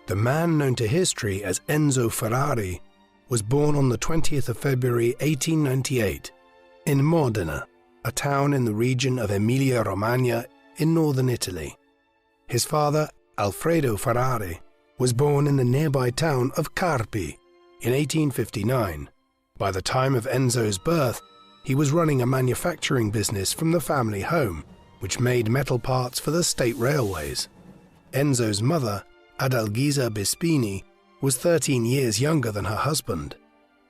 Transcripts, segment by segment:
The man known to history as Enzo Ferrari was born on the 20th of February 1898 in Modena, a town in the region of Emilia-Romagna in northern Italy. His father, Alfredo Ferrari, was born in the nearby town of Carpi in 1859. By the time of Enzo's birth, he was running a manufacturing business from the family home, which made metal parts for the state railways. Enzo's mother, Adalgisa Bispini, was 13 years younger than her husband.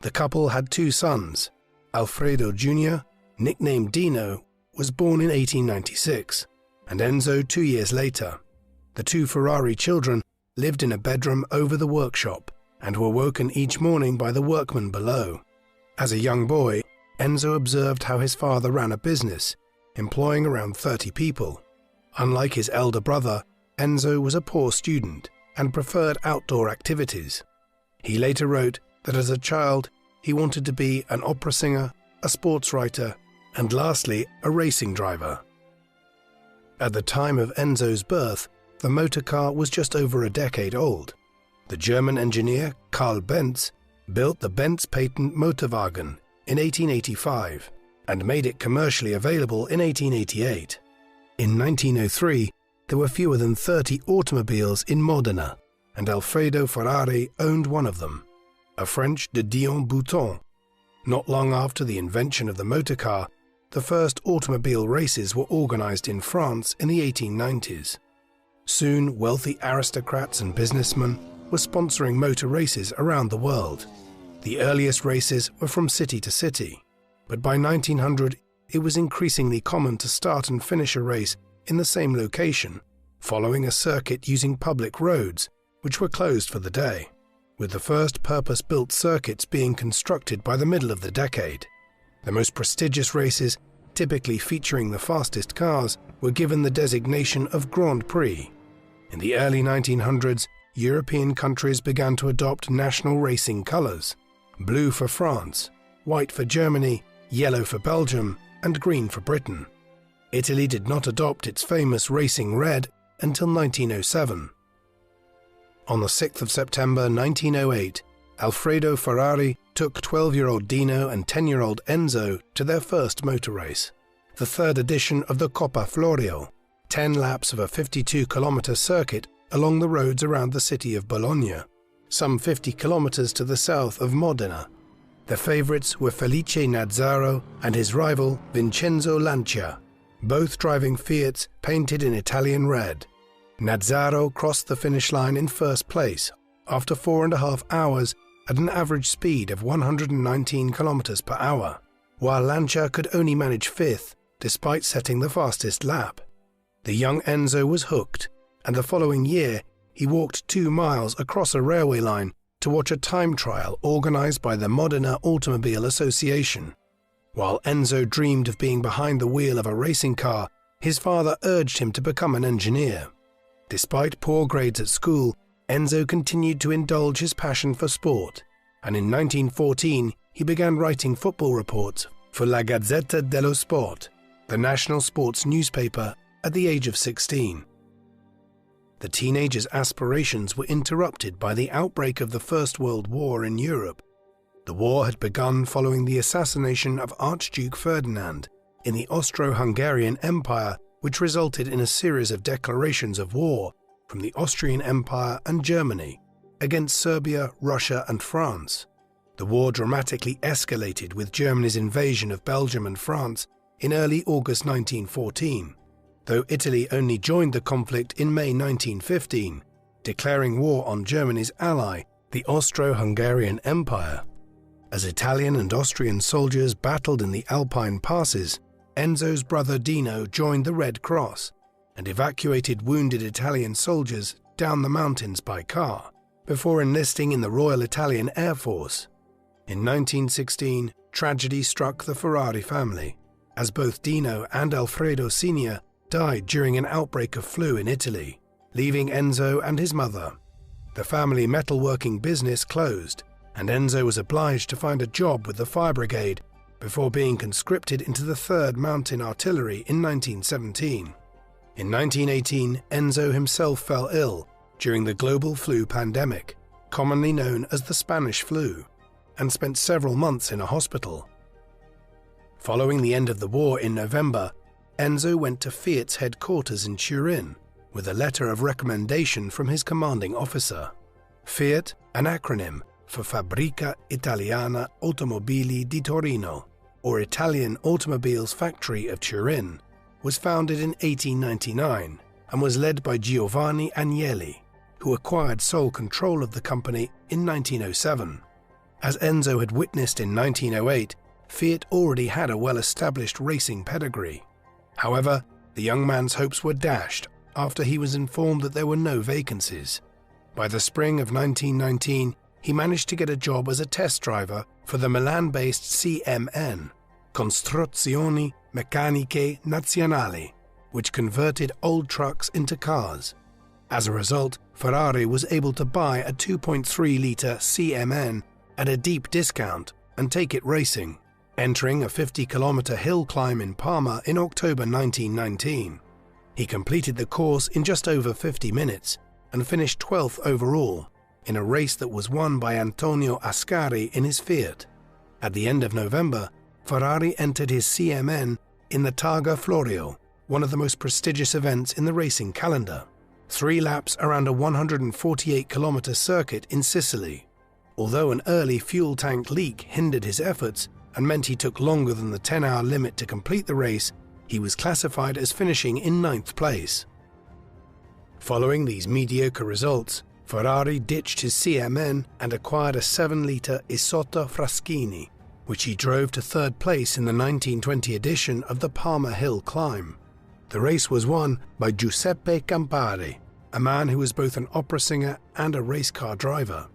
The couple had two sons. Alfredo Jr., nicknamed Dino, was born in 1896, and Enzo 2 years later. The two Ferrari children lived in a bedroom over the workshop and were woken each morning by the workmen below. As a young boy, Enzo observed how his father ran a business, employing around 30 people. Unlike his elder brother, Enzo was a poor student and preferred outdoor activities. He later wrote that as a child he wanted to be an opera singer, a sports writer, and lastly, a racing driver. At the time of Enzo's birth, the motor car was just over a decade old. The German engineer Karl Benz built the Benz patent Motorwagen in 1885 and made it commercially available in 1888. In 1903, there were fewer than 30 automobiles in Modena, and Alfredo Ferrari owned one of them, a French de Dion-Bouton. Not long after the invention of the motor car, the first automobile races were organized in France in the 1890s. Soon, wealthy aristocrats and businessmen were sponsoring motor races around the world. The earliest races were from city to city, but by 1900 it was increasingly common to start and finish a race in the same location, following a circuit using public roads, which were closed for the day, with the first purpose-built circuits being constructed by the middle of the decade. The most prestigious races, typically featuring the fastest cars, were given the designation of Grand Prix. In the early 1900s, European countries began to adopt national racing colors: blue for France, white for Germany, yellow for Belgium, and green for Britain. Italy did not adopt its famous racing red until 1907. On the 6th of September 1908, Alfredo Ferrari took 12-year-old Dino and 10-year-old Enzo to their first motor race, the third edition of the Coppa Florio, 10 laps of a 52-kilometer circuit along the roads around the city of Bologna, some 50 kilometers to the south of Modena. The favorites were Felice Nazzaro and his rival Vincenzo Lancia, both driving Fiats painted in Italian red. Nazzaro crossed the finish line in first place after 4.5 hours at an average speed of 119 kilometers per hour, while Lancia could only manage fifth despite setting the fastest lap. The young Enzo was hooked, and the following year he walked 2 miles across a railway line to watch a time trial organized by the Modena Automobile Association. While Enzo dreamed of being behind the wheel of a racing car, his father urged him to become an engineer. Despite poor grades at school, Enzo continued to indulge his passion for sport, and in 1914 he began writing football reports for La Gazzetta dello Sport, the national sports newspaper, at the age of 16. The teenager's aspirations were interrupted by the outbreak of the First World War in Europe. The war had begun following the assassination of Archduke Ferdinand in the Austro-Hungarian Empire, which resulted in a series of declarations of war from the Austrian Empire and Germany against Serbia, Russia, and France. The war dramatically escalated with Germany's invasion of Belgium and France in early August 1914, though Italy only joined the conflict in May 1915, declaring war on Germany's ally, the Austro-Hungarian Empire. As Italian and Austrian soldiers battled in the Alpine passes, Enzo's brother Dino joined the Red Cross and evacuated wounded Italian soldiers down the mountains by car, before enlisting in the Royal Italian Air Force. In 1916, tragedy struck the Ferrari family, as both Dino and Alfredo Sr. died during an outbreak of flu in Italy, leaving Enzo and his mother. The family metalworking business closed, and Enzo was obliged to find a job with the fire brigade before being conscripted into the 3rd Mountain Artillery in 1917. In 1918, Enzo himself fell ill during the global flu pandemic, commonly known as the Spanish flu, and spent several months in a hospital. Following the end of the war in November, Enzo went to Fiat's headquarters in Turin with a letter of recommendation from his commanding officer. Fiat, an acronym for Fabbrica Italiana Automobili di Torino, or Italian Automobiles Factory of Turin, was founded in 1899 and was led by Giovanni Agnelli, who acquired sole control of the company in 1907. As Enzo had witnessed in 1908, Fiat already had a well-established racing pedigree. However, the young man's hopes were dashed after he was informed that there were no vacancies. By the spring of 1919, he managed to get a job as a test driver for the Milan-based CMN, Costruzioni Meccaniche Nazionali, which converted old trucks into cars. As a result, Ferrari was able to buy a 2.3-litre CMN at a deep discount and take it racing, entering a 50-kilometre hill climb in Parma in October 1919. He completed the course in just over 50 minutes and finished 12th overall in a race that was won by Antonio Ascari in his Fiat. At the end of November, Ferrari entered his CMN in the Targa Florio, one of the most prestigious events in the racing calendar. 3 laps around a 148-kilometre circuit in Sicily. Although an early fuel tank leak hindered his efforts and meant he took longer than the 10-hour limit to complete the race, he was classified as finishing in 9th place. Following these mediocre results, Ferrari ditched his CMN and acquired a 7-litre Isotta Fraschini, which he drove to 3rd place in the 1920 edition of the Parma Hill Climb. The race was won by Giuseppe Campari, a man who was both an opera singer and a race car driver.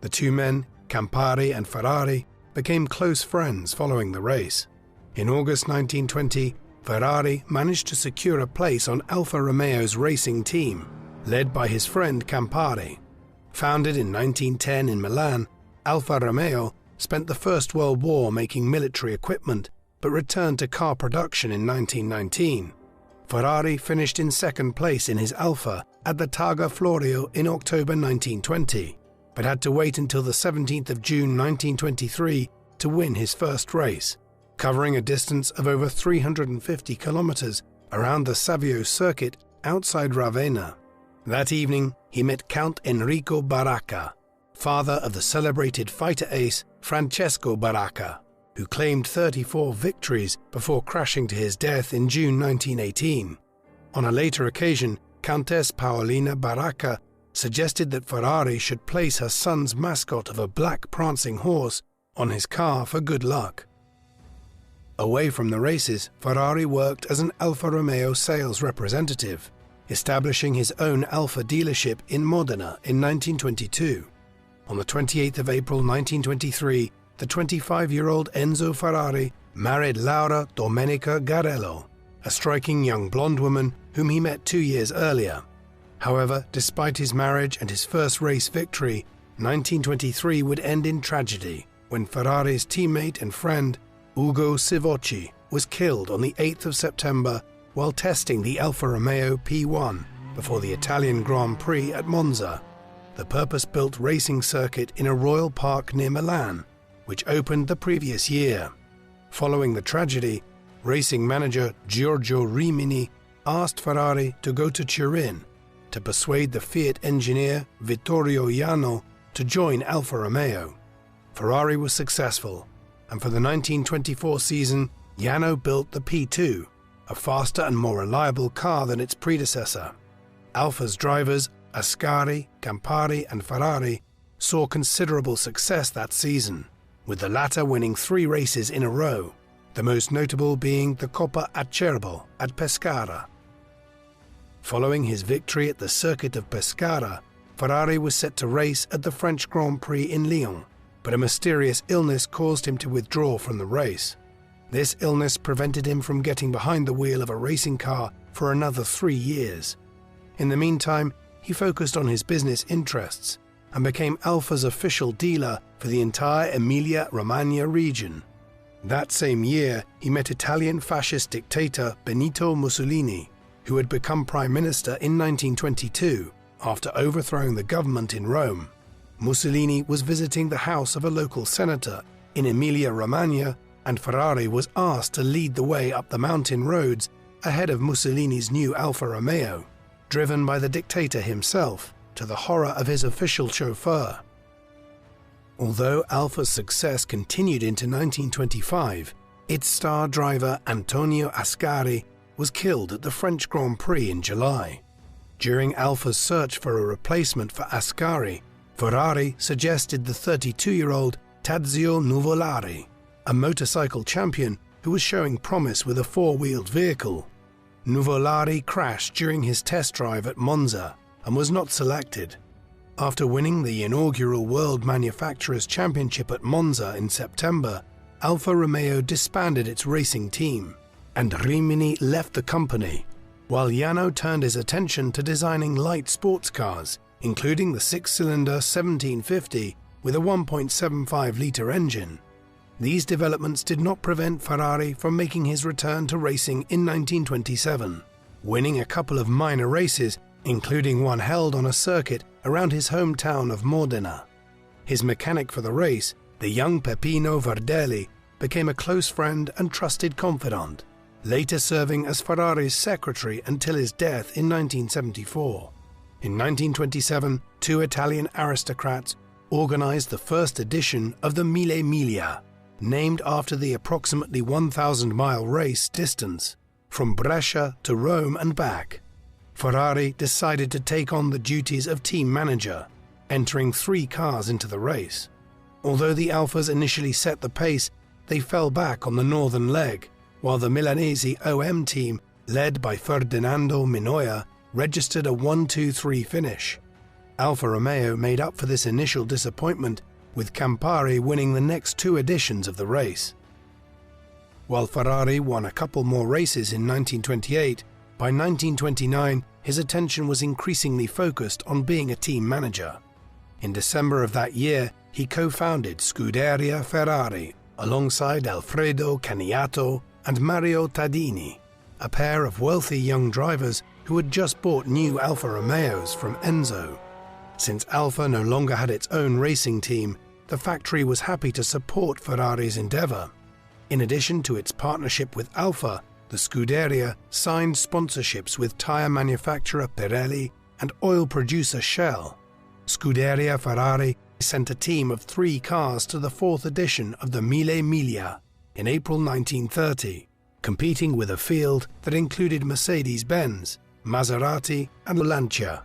The two men, Campari and Ferrari, became close friends following the race. In August 1920, Ferrari managed to secure a place on Alfa Romeo's racing team, led by his friend Campari. Founded in 1910 in Milan, Alfa Romeo spent the First World War making military equipment, but returned to car production in 1919. Ferrari finished in 2nd place in his Alfa at the Targa Florio in October 1920, but had to wait until the 17th of June 1923 to win his first race, covering a distance of over 350 kilometers around the Savio circuit outside Ravenna. That evening, he met Count Enrico Baracca, father of the celebrated fighter ace Francesco Baracca, who claimed 34 victories before crashing to his death in June 1918. On a later occasion, Countess Paolina Baracca suggested that Ferrari should place her son's mascot of a black prancing horse on his car for good luck. Away from the races, Ferrari worked as an Alfa Romeo sales representative, establishing his own Alfa dealership in Modena in 1922. On the 28th of April 1923, the 25-year-old Enzo Ferrari married Laura Domenica Garello, a striking young blonde woman whom he met 2 years earlier. However, despite his marriage and his first race victory, 1923 would end in tragedy when Ferrari's teammate and friend, Ugo Sivocci, was killed on the 8th of September while testing the Alfa Romeo P1 before the Italian Grand Prix at Monza, the purpose-built racing circuit in a royal park near Milan, which opened the previous year. Following the tragedy, racing manager Giorgio Rimini asked Ferrari to go to Turin to persuade the Fiat engineer Vittorio Ianno to join Alfa Romeo. Ferrari was successful, and for the 1924 season, Ianno built the P2, a faster and more reliable car than its predecessor. Alfa's drivers, Ascari, Campari and Ferrari, saw considerable success that season, with the latter winning 3 races in a row, the most notable being the Coppa Acerbo at Pescara. Following his victory at the circuit of Pescara, Ferrari was set to race at the French Grand Prix in Lyon, but a mysterious illness caused him to withdraw from the race. This illness prevented him from getting behind the wheel of a racing car for another 3 years. In the meantime, he focused on his business interests and became Alfa's official dealer for the entire Emilia-Romagna region. That same year, he met Italian fascist dictator Benito Mussolini, who had become prime minister in 1922 after overthrowing the government in Rome, Mussolini was visiting the house of a local senator in Emilia-Romagna, and Ferrari was asked to lead the way up the mountain roads ahead of Mussolini's new Alfa Romeo, driven by the dictator himself, to the horror of his official chauffeur. Although Alfa's success continued into 1925, its star driver Antonio Ascari was killed at the French Grand Prix in July. During Alfa's search for a replacement for Ascari, Ferrari suggested the 32-year-old Tadzio Nuvolari, a motorcycle champion who was showing promise with a four-wheeled vehicle. Nuvolari crashed during his test drive at Monza and was not selected. After winning the inaugural World Manufacturers' Championship at Monza in September, Alfa Romeo disbanded its racing team, and Rimini left the company, while Yano turned his attention to designing light sports cars, including the six-cylinder 1750 with a 1.75-litre engine. These developments did not prevent Ferrari from making his return to racing in 1927, winning a couple of minor races, including one held on a circuit around his hometown of Modena. His mechanic for the race, the young Peppino Verdelli, became a close friend and trusted confidant, later serving as Ferrari's secretary until his death in 1974. In 1927, two Italian aristocrats organized the first edition of the Mille Miglia, named after the approximately 1,000-mile race distance from Brescia to Rome and back. Ferrari decided to take on the duties of team manager, entering 3 cars into the race. Although the Alfas initially set the pace, they fell back on the northern leg, while the Milanese OM team, led by Ferdinando Minoia, registered a 1-2-3 finish. Alfa Romeo made up for this initial disappointment, with Campari winning the next 2 editions of the race. While Ferrari won a couple more races in 1928, by 1929 his attention was increasingly focused on being a team manager. In December of that year, he co-founded Scuderia Ferrari alongside Alfredo Caniato and Mario Tadini, a pair of wealthy young drivers who had just bought new Alfa Romeos from Enzo. Since Alfa no longer had its own racing team, the factory was happy to support Ferrari's endeavor. In addition to its partnership with Alfa, the Scuderia signed sponsorships with tire manufacturer Pirelli and oil producer Shell. Scuderia Ferrari sent a team of 3 cars to the 4th edition of the Mille Miglia in April 1930, competing with a field that included Mercedes-Benz, Maserati and Lancia.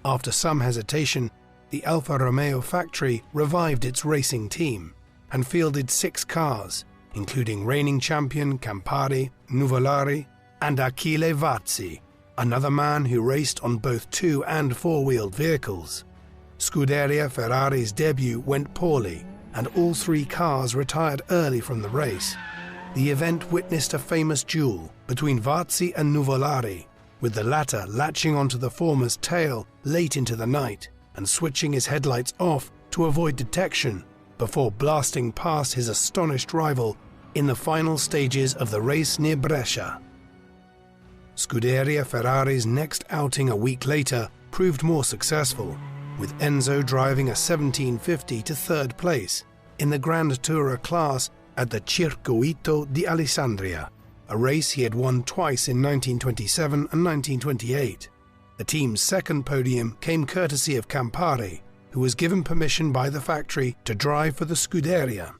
After some hesitation, the Alfa Romeo factory revived its racing team and fielded 6 cars, including reigning champion Campari, Nuvolari, and Achille Vazzi, another man who raced on both 2- and 4-wheeled vehicles. Scuderia Ferrari's debut went poorly, and all 3 cars retired early from the race. The event witnessed a famous duel between Vazzi and Nuvolari, with the latter latching onto the former's tail late into the night and switching his headlights off to avoid detection before blasting past his astonished rival in the final stages of the race near Brescia. Scuderia Ferrari's next outing a week later proved more successful, with Enzo driving a 1750 to 3rd place in the Grand Tourer class at the Circuito di Alessandria, a race he had won twice in 1927 and 1928. The team's second podium came courtesy of Campari, who was given permission by the factory to drive for the Scuderia.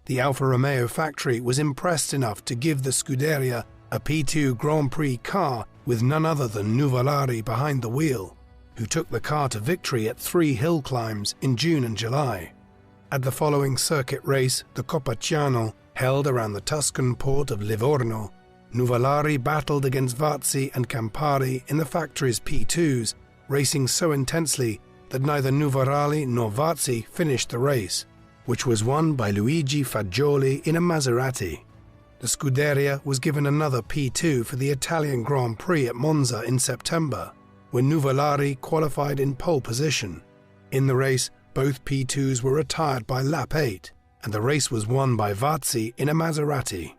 The Alfa Romeo factory was impressed enough to give the Scuderia a P2 Grand Prix car with none other than Nuvolari behind the wheel, who took the car to victory at 3 hill climbs in June and July. At the following circuit race, the Copacciano, held around the Tuscan port of Livorno, Nuvolari battled against Vazzi and Campari in the factory's P2s, racing so intensely that neither Nuvolari nor Vazzi finished the race, which was won by Luigi Fagioli in a Maserati. The Scuderia was given another P2 for the Italian Grand Prix at Monza in September, when Nuvolari qualified in pole position. In the race, both P2s were retired by lap 8, and the race was won by Vazzi in a Maserati.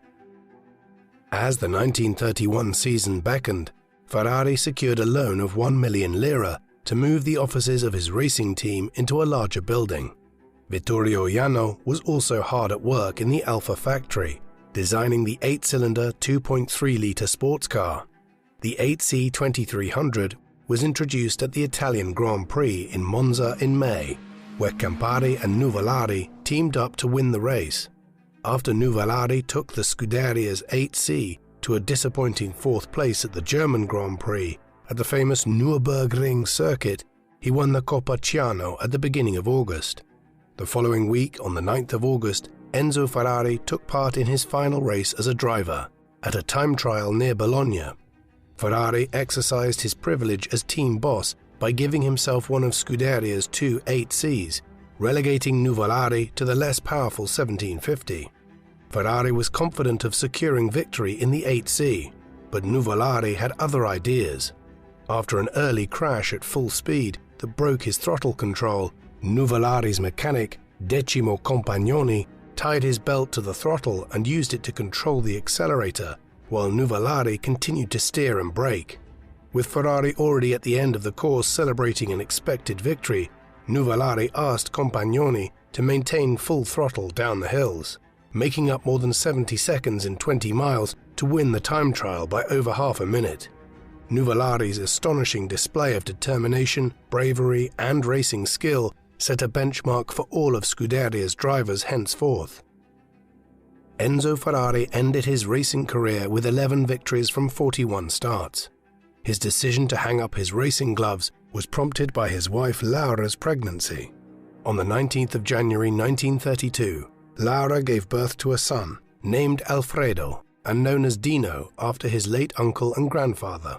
As the 1931 season beckoned, Ferrari secured a loan of 1 million lira to move the offices of his racing team into a larger building. Vittorio Jano was also hard at work in the Alfa factory, designing the 8-cylinder 2.3-litre sports car. The 8C2300 was introduced at the Italian Grand Prix in Monza in May, where Campari and Nuvolari teamed up to win the race. After Nuvolari took the Scuderia's 8C to a disappointing fourth place at the German Grand Prix at the famous Nürburgring circuit, he won the Coppa Ciano at the beginning of August. The following week, on the 9th of August, Enzo Ferrari took part in his final race as a driver, at a time trial near Bologna. Ferrari exercised his privilege as team boss by giving himself one of Scuderia's two 8Cs, relegating Nuvolari to the less powerful 1750. Ferrari was confident of securing victory in the 8C, but Nuvolari had other ideas. After an early crash at full speed that broke his throttle control, Nuvolari's mechanic, Decimo Compagnoni, tied his belt to the throttle and used it to control the accelerator, while Nuvolari continued to steer and brake. With Ferrari already at the end of the course celebrating an expected victory, Nuvolari asked Compagnoni to maintain full throttle down the hills, making up more than 70 seconds in 20 miles to win the time trial by over half a minute. Nuvolari's astonishing display of determination, bravery, and racing skill set a benchmark for all of Scuderia's drivers henceforth. Enzo Ferrari ended his racing career with 11 victories from 41 starts. His decision to hang up his racing gloves was prompted by his wife Laura's pregnancy. On the 19th of January 1932, Laura gave birth to a son, named Alfredo, and known as Dino after his late uncle and grandfather.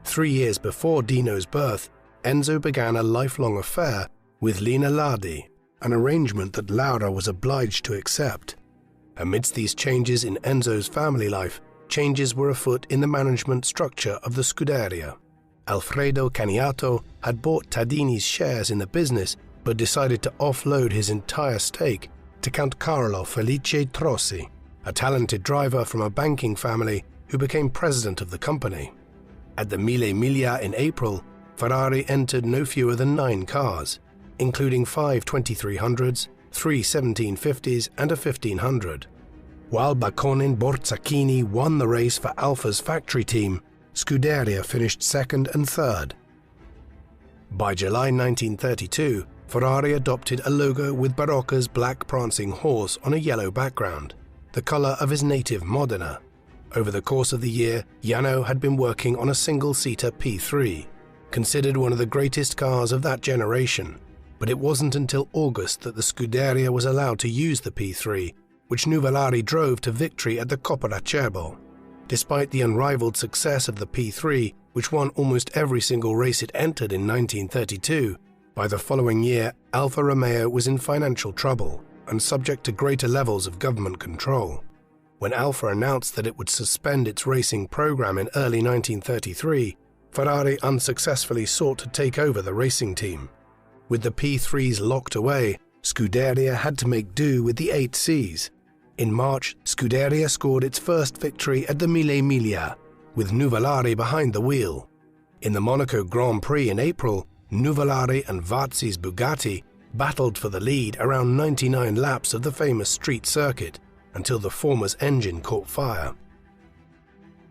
3 years before Dino's birth, Enzo began a lifelong affair with Lina Lardi, an arrangement that Laura was obliged to accept. Amidst these changes in Enzo's family life, changes were afoot in the management structure of the Scuderia. Alfredo Caniato had bought Tadini's shares in the business, but decided to offload his entire stake to Count Carlo Felice Trossi, a talented driver from a banking family who became president of the company. At the Mille Miglia in April, Ferrari entered no fewer than 9 cars, including 5 2300s, 3 1750s and a 1500. While Bacconin Borzacchini won the race for Alfa's factory team, Scuderia finished second and third. By July 1932, Ferrari adopted a logo with Barocca's black prancing horse on a yellow background, the color of his native Modena. Over the course of the year, Jano had been working on a single-seater P3, considered one of the greatest cars of that generation, but it wasn't until August that the Scuderia was allowed to use the P3, which Nuvolari drove to victory at the Coppa d'Acerbo. Despite the unrivaled success of the P3, which won almost every single race it entered in 1932, by the following year, Alfa Romeo was in financial trouble and subject to greater levels of government control. When Alfa announced that it would suspend its racing program in early 1933, Ferrari unsuccessfully sought to take over the racing team. With the P3s locked away, Scuderia had to make do with the 8Cs. In March, Scuderia scored its first victory at the Mille Miglia, with Nuvolari behind the wheel. In the Monaco Grand Prix in April, Nuvolari and Varzi's Bugatti battled for the lead around 99 laps of the famous street circuit, until the former's engine caught fire.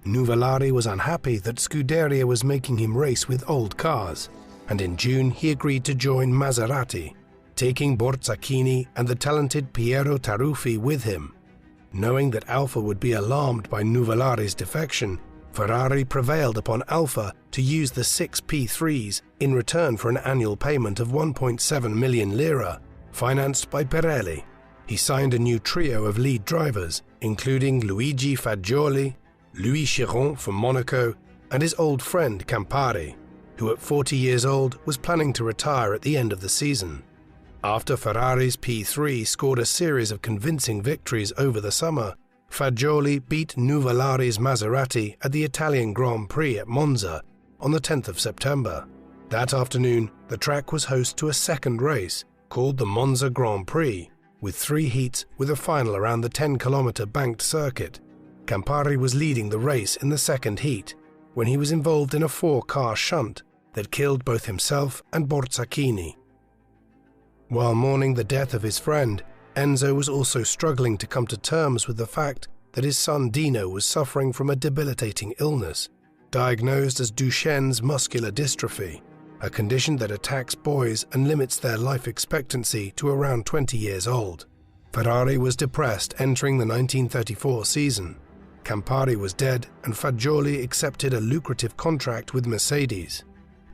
Nuvolari was unhappy that Scuderia was making him race with old cars, and in June he agreed to join Maserati, taking Borzacchini and the talented Piero Taruffi with him. Knowing that Alfa would be alarmed by Nuvolari's defection, Ferrari prevailed upon Alfa to use the 6 P3s in return for an annual payment of 1.7 million lira, financed by Pirelli. He signed a new trio of lead drivers, including Luigi Fagioli, Louis Chiron from Monaco, and his old friend Campari, who at 40 years old was planning to retire at the end of the season. After Ferrari's P3 scored a series of convincing victories over the summer, Fagioli beat Nuvolari's Maserati at the Italian Grand Prix at Monza on the 10th of September. That afternoon, the track was host to a second race called the Monza Grand Prix, with 3 heats with a final around the 10-kilometer banked circuit. Campari was leading the race in the second heat when he was involved in a 4-car shunt, that killed both himself and Borzacchini. While mourning the death of his friend, Enzo was also struggling to come to terms with the fact that his son Dino was suffering from a debilitating illness, diagnosed as Duchenne's muscular dystrophy, a condition that attacks boys and limits their life expectancy to around 20 years old. Ferrari was depressed entering the 1934 season. Campari was dead and Fagioli accepted a lucrative contract with Mercedes.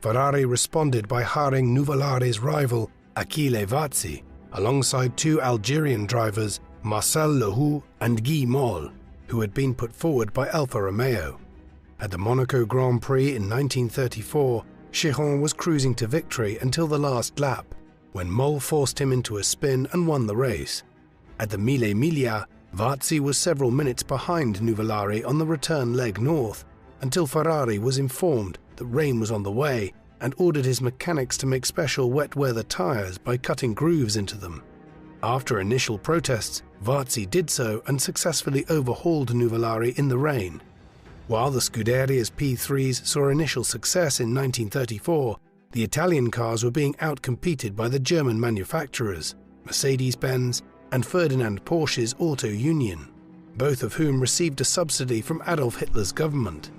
Ferrari responded by hiring Nuvolare's rival Achille Vazzi, alongside two Algerian drivers, Marcel Lehoux and Guy Moll, who had been put forward by Alfa Romeo. At the Monaco Grand Prix in 1934, Chiron was cruising to victory until the last lap, when Moll forced him into a spin and won the race. At the Mille Miglia, Vazzi was several minutes behind Nuvolari on the return leg north, until Ferrari was informed that rain was on the way and ordered his mechanics to make special wet weather tyres by cutting grooves into them. After initial protests, Vazzi did so and successfully overhauled Nuvolari in the rain. While the Scuderia's P3s saw initial success in 1934, the Italian cars were being outcompeted by the German manufacturers, Mercedes-Benz and Ferdinand Porsche's Auto Union, both of whom received a subsidy from Adolf Hitler's government.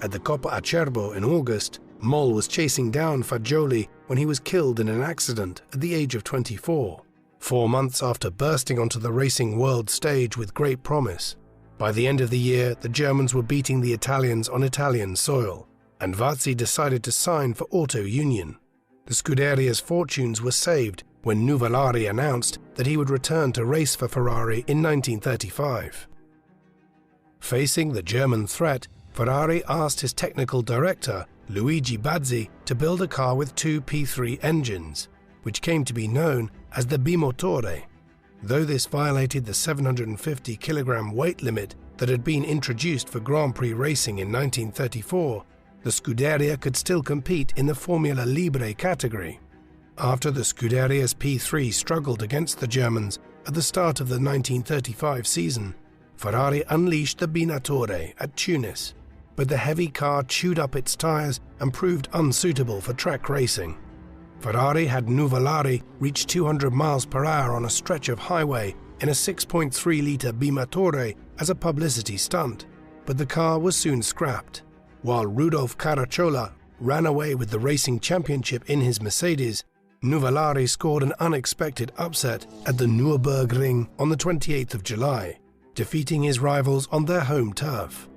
At the Coppa Acerbo in August, Moll was chasing down Fagioli when he was killed in an accident at the age of 24, 4 months after bursting onto the racing world stage with great promise. By the end of the year, the Germans were beating the Italians on Italian soil, and Vazzi decided to sign for Auto Union. The Scuderia's fortunes were saved when Nuvolari announced that he would return to race for Ferrari in 1935. Facing the German threat, Ferrari asked his technical director, Luigi Bazzi, to build a car with two P3 engines, which came to be known as the Bimotore. Though this violated the 750 kilogram weight limit that had been introduced for Grand Prix racing in 1934, the Scuderia could still compete in the Formula Libre category. After the Scuderia's P3 struggled against the Germans at the start of the 1935 season, Ferrari unleashed the Binatore at Tunis, but the heavy car chewed up its tyres and proved unsuitable for track racing. Ferrari had Nuvolari reach 200 miles per hour on a stretch of highway in a 6.3-litre Bimatore as a publicity stunt, but the car was soon scrapped. While Rudolf Caracciola ran away with the racing championship in his Mercedes, Nuvolari scored an unexpected upset at the Nürburgring on the 28th of July, defeating his rivals on their home turf.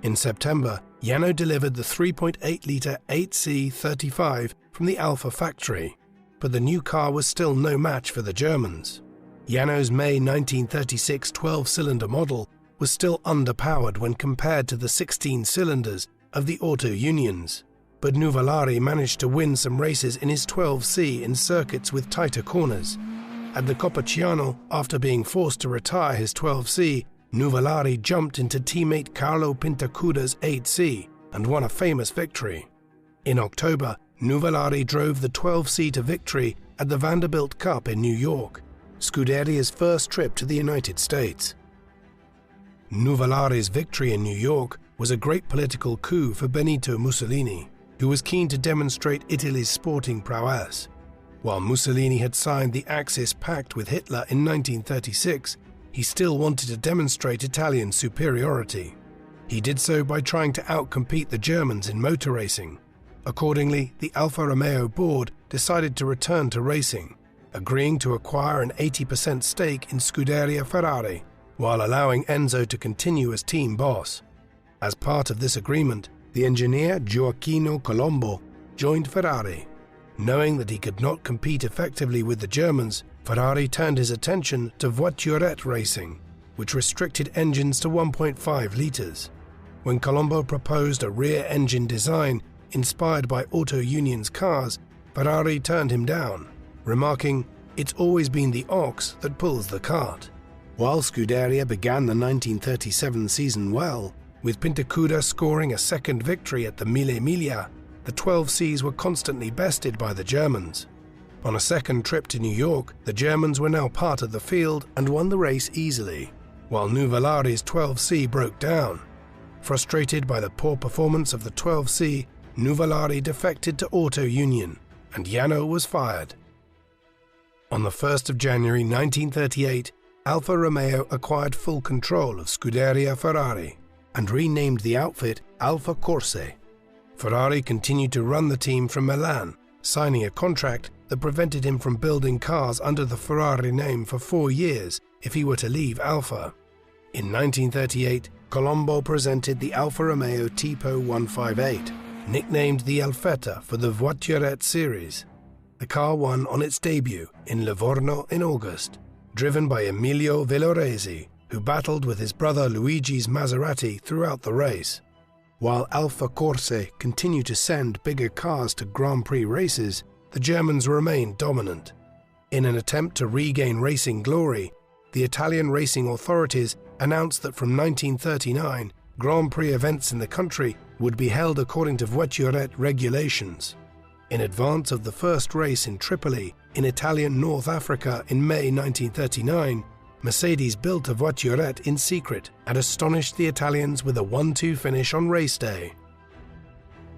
In September, Yano delivered the 3.8-litre 8C35 from the Alfa factory, but the new car was still no match for the Germans. Yano's May 1936 12-cylinder model was still underpowered when compared to the 16 cylinders of the Auto Unions, but Nuvolari managed to win some races in his 12C in circuits with tighter corners. At the Copacciano, after being forced to retire his 12C, Nuvolari jumped into teammate Carlo Pintacuda's 8C and won a famous victory. In October, Nuvolari drove the 12C to victory at the Vanderbilt Cup in New York, Scuderia's first trip to the United States. Nuvolari's victory in New York was a great political coup for Benito Mussolini, who was keen to demonstrate Italy's sporting prowess. While Mussolini had signed the Axis Pact with Hitler in 1936, he still wanted to demonstrate Italian superiority. He did so by trying to outcompete the Germans in motor racing. Accordingly, the Alfa Romeo board decided to return to racing, agreeing to acquire an 80% stake in Scuderia Ferrari, while allowing Enzo to continue as team boss. As part of this agreement, the engineer Gioacchino Colombo joined Ferrari. Knowing that he could not compete effectively with the Germans, Ferrari turned his attention to voiturette racing, which restricted engines to 1.5 litres. When Colombo proposed a rear engine design inspired by Auto Union's cars, Ferrari turned him down, remarking, "It's always been the ox that pulls the cart." While Scuderia began the 1937 season well, with Pintacuda scoring a second victory at the Mille Miglia, the 12Cs were constantly bested by the Germans. On a second trip to New York, the Germans were now part of the field and won the race easily, while Nuvolari's 12C broke down. Frustrated by the poor performance of the 12C, Nuvolari defected to Auto Union, and Yano was fired. On the 1st of January 1938, Alfa Romeo acquired full control of Scuderia Ferrari and renamed the outfit Alfa Corse. Ferrari continued to run the team from Milan, signing a contract that prevented him from building cars under the Ferrari name for 4 years if he were to leave Alfa. In 1938, Colombo presented the Alfa Romeo Tipo 158, nicknamed the Alfetta for the Voiturette series. The car won on its debut in Livorno in August, driven by Emilio Villoresi, who battled with his brother Luigi's Maserati throughout the race. While Alfa Corse continued to send bigger cars to Grand Prix races, the Germans remained dominant. In an attempt to regain racing glory, the Italian racing authorities announced that from 1939, Grand Prix events in the country would be held according to Voiturette regulations. In advance of the first race in Tripoli, in Italian North Africa in May 1939, Mercedes built a Voiturette in secret and astonished the Italians with a 1-2 finish on race day.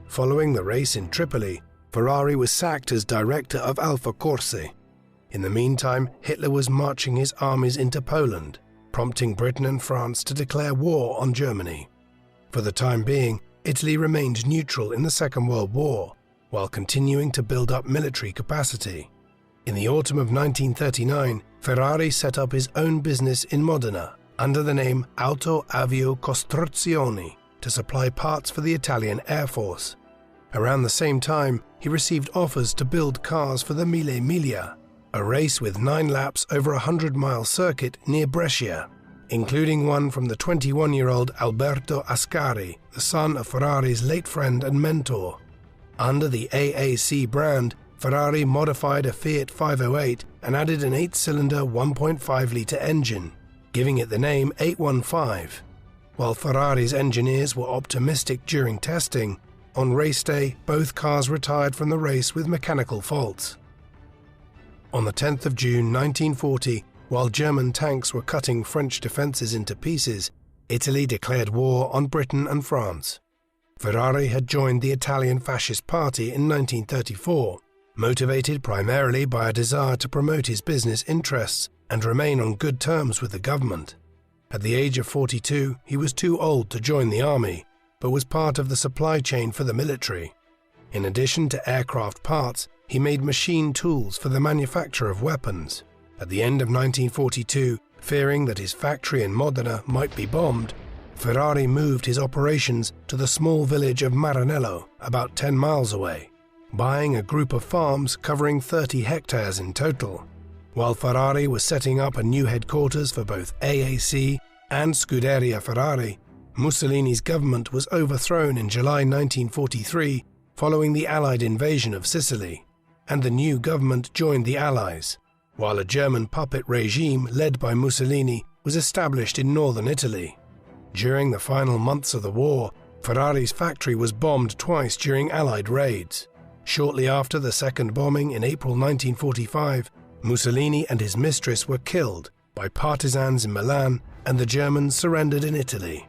Following the race in Tripoli, Ferrari was sacked as director of Alfa Corse. In the meantime, Hitler was marching his armies into Poland, prompting Britain and France to declare war on Germany. For the time being, Italy remained neutral in the Second World War, while continuing to build up military capacity. In the autumn of 1939, Ferrari set up his own business in Modena under the name Auto Avio Costruzioni to supply parts for the Italian Air Force. Around the same time, he received offers to build cars for the Mille Miglia, a race with 9 laps over a 100-mile circuit near Brescia, including one from the 21-year-old Alberto Ascari, the son of Ferrari's late friend and mentor. Under the AAC brand, Ferrari modified a Fiat 508 and added an 8-cylinder 1.5-litre engine, giving it the name 815. While Ferrari's engineers were optimistic during testing, on race day both cars retired from the race with mechanical faults. On the 10th of June 1940, while German tanks were cutting French defences into pieces, Italy declared war on Britain and France. Ferrari had joined the Italian Fascist Party in 1934, motivated primarily by a desire to promote his business interests and remain on good terms with the government. At the age of 42, he was too old to join the army, but was part of the supply chain for the military. In addition to aircraft parts, he made machine tools for the manufacture of weapons. At the end of 1942, fearing that his factory in Modena might be bombed, Ferrari moved his operations to the small village of Maranello, about 10 miles away, buying a group of farms covering 30 hectares in total. While Ferrari was setting up a new headquarters for both AAC and Scuderia Ferrari, Mussolini's government was overthrown in July 1943 following the Allied invasion of Sicily, and the new government joined the Allies, while a German puppet regime led by Mussolini was established in northern Italy. During the final months of the war, Ferrari's factory was bombed twice during Allied raids. Shortly after the second bombing in April 1945, Mussolini and his mistress were killed by partisans in Milan, and the Germans surrendered in Italy.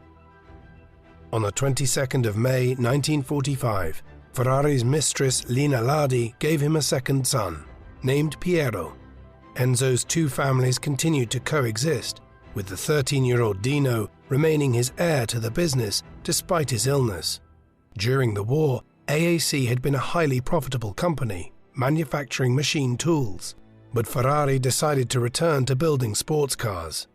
On the 22nd of May 1945, Ferrari's mistress Lina Lardi gave him a second son, named Piero. Enzo's two families continued to coexist, with the 13-year-old Dino remaining his heir to the business despite his illness. During the war, AAC had been a highly profitable company, manufacturing machine tools, but Ferrari decided to return to building sports cars.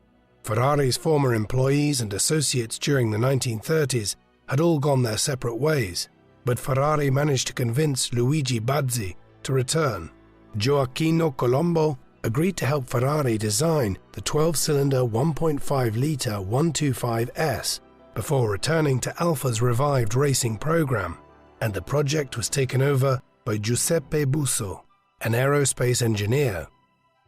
Ferrari's former employees and associates during the 1930s had all gone their separate ways, but Ferrari managed to convince Luigi Bazzi to return. Gioacchino Colombo agreed to help Ferrari design the 12-cylinder 1.5-litre 125S before returning to Alfa's revived racing program, and the project was taken over by Giuseppe Busso, an aerospace engineer.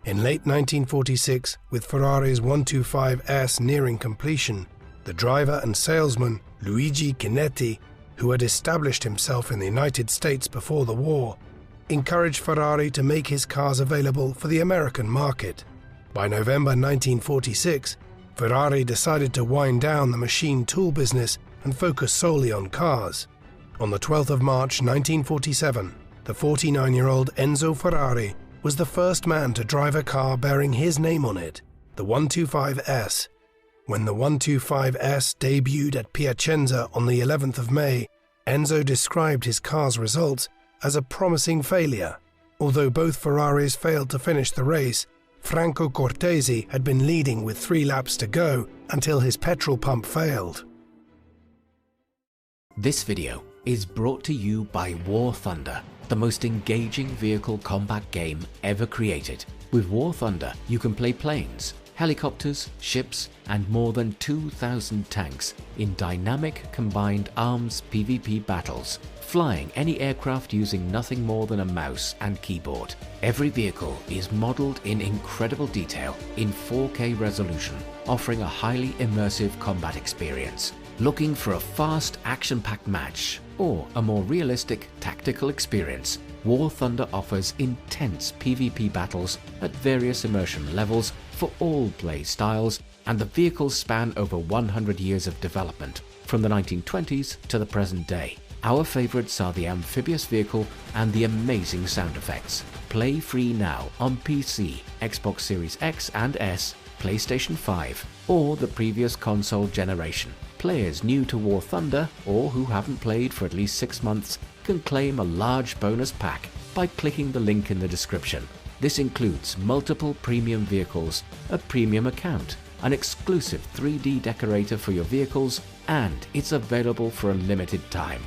In late 1946, with Ferrari's 125S nearing completion, the driver and salesman Luigi Chinetti, who had established himself in the United States before the war, encouraged Ferrari to make his cars available for the American market. By November 1946, Ferrari decided to wind down the machine tool business and focus solely on cars. On the 12th of March 1947, the 49-year-old Enzo Ferrari was the first man to drive a car bearing his name on it, the 125S. When the 125S debuted at Piacenza on the 11th of May, Enzo described his car's results as a promising failure. Although both Ferraris failed to finish the race, Franco Cortesi had been leading with 3 laps to go until his petrol pump failed. This video is brought to you by War Thunder, the most engaging vehicle combat game ever created. With War Thunder, you can play planes, helicopters, ships, and more than 2,000 tanks in dynamic combined arms PvP battles, flying any aircraft using nothing more than a mouse and keyboard. Every vehicle is modeled in incredible detail in 4K resolution, offering a highly immersive combat experience. Looking for a fast, action-packed match or a more realistic tactical experience? War Thunder offers intense PvP battles at various immersion levels for all play styles, and the vehicles span over 100 years of development, from the 1920s to the present day. Our favorites are the amphibious vehicle and the amazing sound effects. Play free now on PC, Xbox Series X and S, PlayStation 5, or the previous console generation. Players new to War Thunder or who haven't played for at least 6 months can claim a large bonus pack by clicking the link in the description. This includes multiple premium vehicles, a premium account, an exclusive 3D decorator for your vehicles, and it's available for a limited time.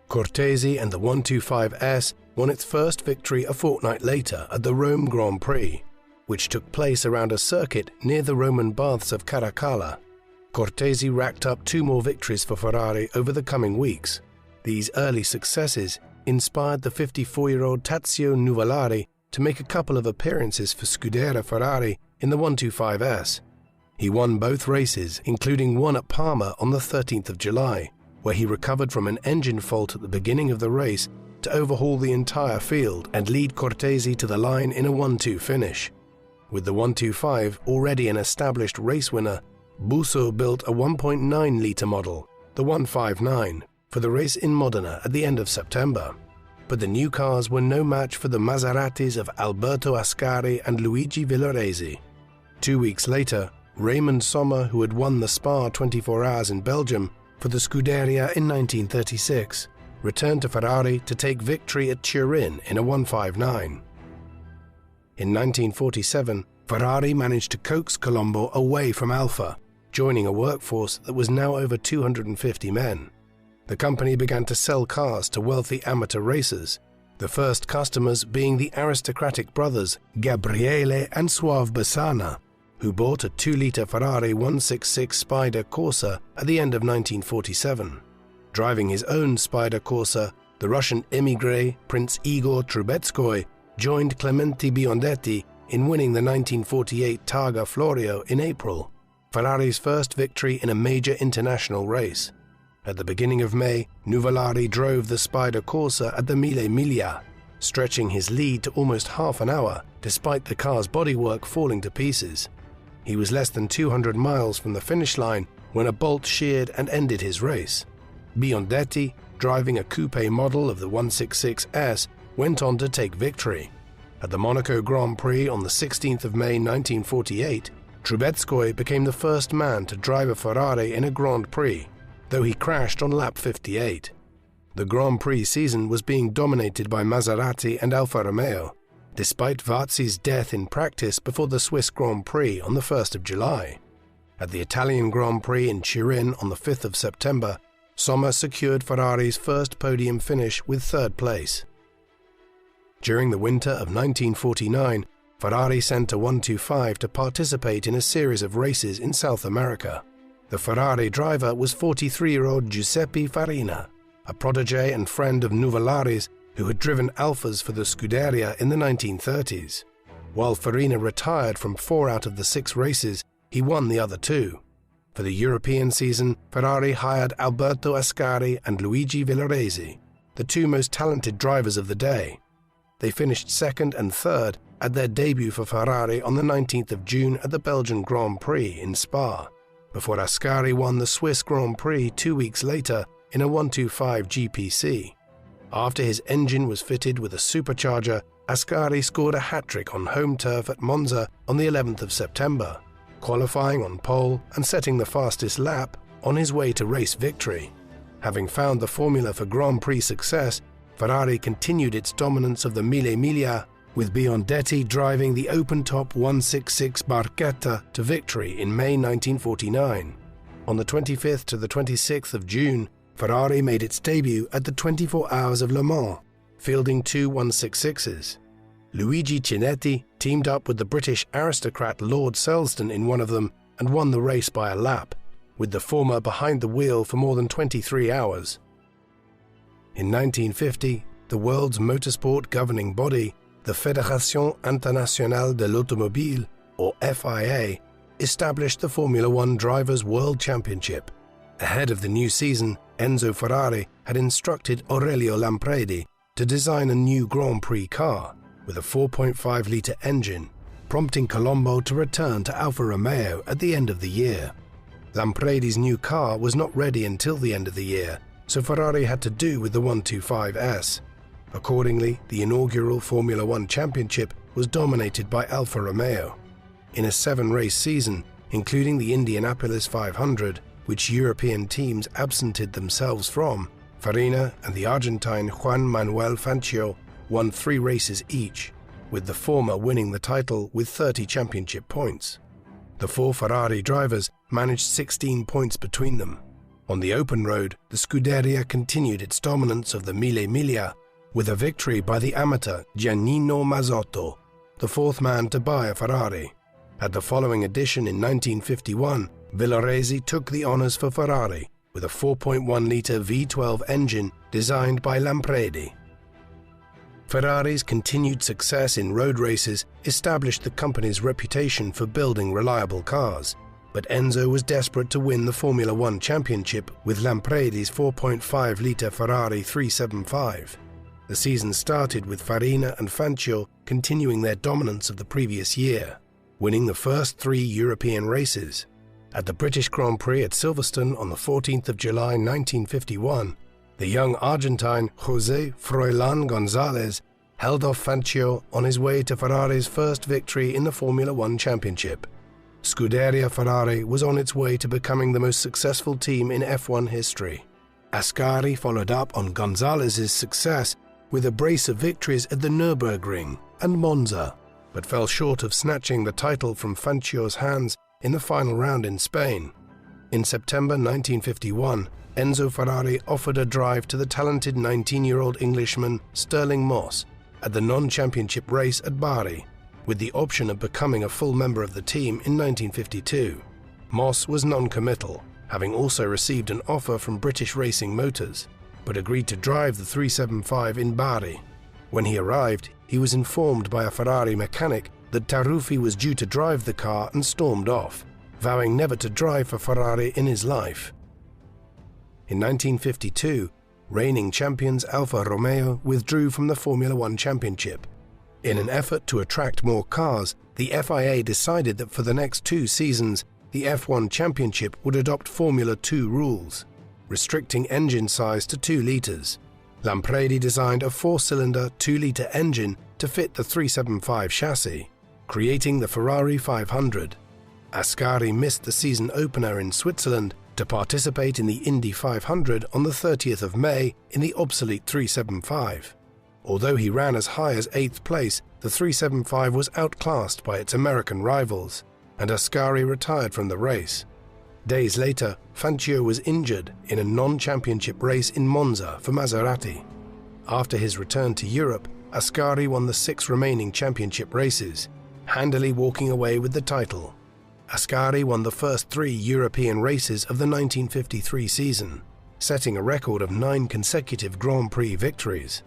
Cortesi and the 125S won its first victory a fortnight later at the Rome Grand Prix, which took place around a circuit near the Roman baths of Caracalla. Cortesi racked up 2 more victories for Ferrari over the coming weeks. These early successes inspired the 54-year-old Tazio Nuvolari to make a couple of appearances for Scuderia Ferrari in the 125S. He won both races, including one at Parma on the 13th of July, where he recovered from an engine fault at the beginning of the race to overhaul the entire field and lead Cortesi to the line in a 1-2 finish. With the 125 already an established race winner, Busso built a 1.9-litre model, the 159, for the race in Modena at the end of September. But the new cars were no match for the Maseratis of Alberto Ascari and Luigi Villoresi. 2 weeks later, Raymond Sommer, who had won the Spa 24 Hours in Belgium for the Scuderia in 1936, returned to Ferrari to take victory at Turin in a 159. In 1947, Ferrari managed to coax Colombo away from Alfa, joining a workforce that was now over 250 men. The company began to sell cars to wealthy amateur racers, the first customers being the aristocratic brothers Gabriele and Suave Bassana, who bought a 2-litre Ferrari 166 Spider Corsa at the end of 1947. Driving his own Spider Corsa, the Russian émigré Prince Igor Trubetskoy joined Clemente Biondetti in winning the 1948 Targa Florio in April, Ferrari's first victory in a major international race. At the beginning of May, Nuvolari drove the Spider Corsa at the Mille Miglia, stretching his lead to almost half an hour despite the car's bodywork falling to pieces. He was less than 200 miles from the finish line when a bolt sheared and ended his race. Biondetti, driving a coupe model of the 166S, went on to take victory. At the Monaco Grand Prix on the 16th of May 1948, Trubetskoy became the first man to drive a Ferrari in a Grand Prix, though he crashed on lap 58. The Grand Prix season was being dominated by Maserati and Alfa Romeo, despite Vazzi's death in practice before the Swiss Grand Prix on the 1st of July. At the Italian Grand Prix in Turin on the 5th of September, Sommer secured Ferrari's first podium finish with 3rd place. During the winter of 1949, Ferrari sent a 125 to participate in a series of races in South America. The Ferrari driver was 43-year-old Giuseppe Farina, a protege and friend of Nuvolari's who had driven Alfas for the Scuderia in the 1930s. While Farina retired from 4 out of the 6 races, he won the other 2. For the European season, Ferrari hired Alberto Ascari and Luigi Villoresi, the 2 most talented drivers of the day. They finished 2nd and 3rd at their debut for Ferrari on the 19th of June at the Belgian Grand Prix in Spa, before Ascari won the Swiss Grand Prix 2 weeks later in a 125 GPC. After his engine was fitted with a supercharger, Ascari scored a hat-trick on home turf at Monza on the 11th of September, qualifying on pole and setting the fastest lap on his way to race victory. Having found the formula for Grand Prix success, Ferrari continued its dominance of the Mille Miglia, with Biondetti driving the open-top 166 Barchetta to victory in May 1949. On the 25th to the 26th of June, Ferrari made its debut at the 24 Hours of Le Mans, fielding two 166s. Luigi Chinetti teamed up with the British aristocrat Lord Selsdon in one of them and won the race by a lap, with the former behind the wheel for more than 23 hours. In 1950, the world's motorsport governing body, the Fédération Internationale de l'Automobile, or FIA, established the Formula One Drivers' World Championship. Ahead of the new season, Enzo Ferrari had instructed Aurelio Lampredi to design a new Grand Prix car with a 4.5-litre engine, prompting Colombo to return to Alfa Romeo at the end of the year. Lampredi's new car was not ready until the end of the year, so Ferrari had to do with the 125S. Accordingly, the inaugural Formula One Championship was dominated by Alfa Romeo. In a 7-race season, including the Indianapolis 500, which European teams absented themselves from, Farina and the Argentine Juan Manuel Fangio won 3 races each, with the former winning the title with 30 championship points. The 4 Ferrari drivers managed 16 points between them. On the open road, the Scuderia continued its dominance of the Mille Miglia, with a victory by the amateur Giannino Mazzotto, the 4th man to buy a Ferrari. At the following edition in 1951, Villoresi took the honours for Ferrari with a 4.1-litre V12 engine designed by Lampredi. Ferrari's continued success in road races established the company's reputation for building reliable cars, but Enzo was desperate to win the Formula One Championship with Lampredi's 4.5-litre Ferrari 375. The season started with Farina and Fangio continuing their dominance of the previous year, winning the first 3 European races. At the British Grand Prix at Silverstone on the 14th of July 1951, the young Argentine José Froilán González held off Fangio on his way to Ferrari's first victory in the Formula One Championship. Scuderia Ferrari was on its way to becoming the most successful team in F1 history. Ascari followed up on González's success with a brace of victories at the Nürburgring and Monza, but fell short of snatching the title from Fangio's hands in the final round in Spain. In September 1951, Enzo Ferrari offered a drive to the talented 19-year-old Englishman Stirling Moss at the non-championship race at Bari, with the option of becoming a full member of the team in 1952. Moss was non-committal, having also received an offer from British Racing Motors, but agreed to drive the 375 in Bari. When he arrived, he was informed by a Ferrari mechanic that Taruffi was due to drive the car and stormed off, vowing never to drive for Ferrari in his life. In 1952, reigning champions Alfa Romeo withdrew from the Formula One Championship. In an effort to attract more cars, the FIA decided that for the next 2 seasons, the F1 Championship would adopt Formula 2 rules, restricting engine size to 2 litres. Lampredi designed a 4-cylinder 2-litre engine to fit the 375 chassis, creating the Ferrari 500. Ascari missed the season opener in Switzerland to participate in the Indy 500 on the 30th of May in the obsolete 375. Although he ran as high as 8th place, the 375 was outclassed by its American rivals, and Ascari retired from the race. Days later, Fangio was injured in a non-championship race in Monza for Maserati. After his return to Europe, Ascari won the 6 remaining championship races, handily walking away with the title. Ascari won the first 3 European races of the 1953 season, setting a record of 9 consecutive Grand Prix victories.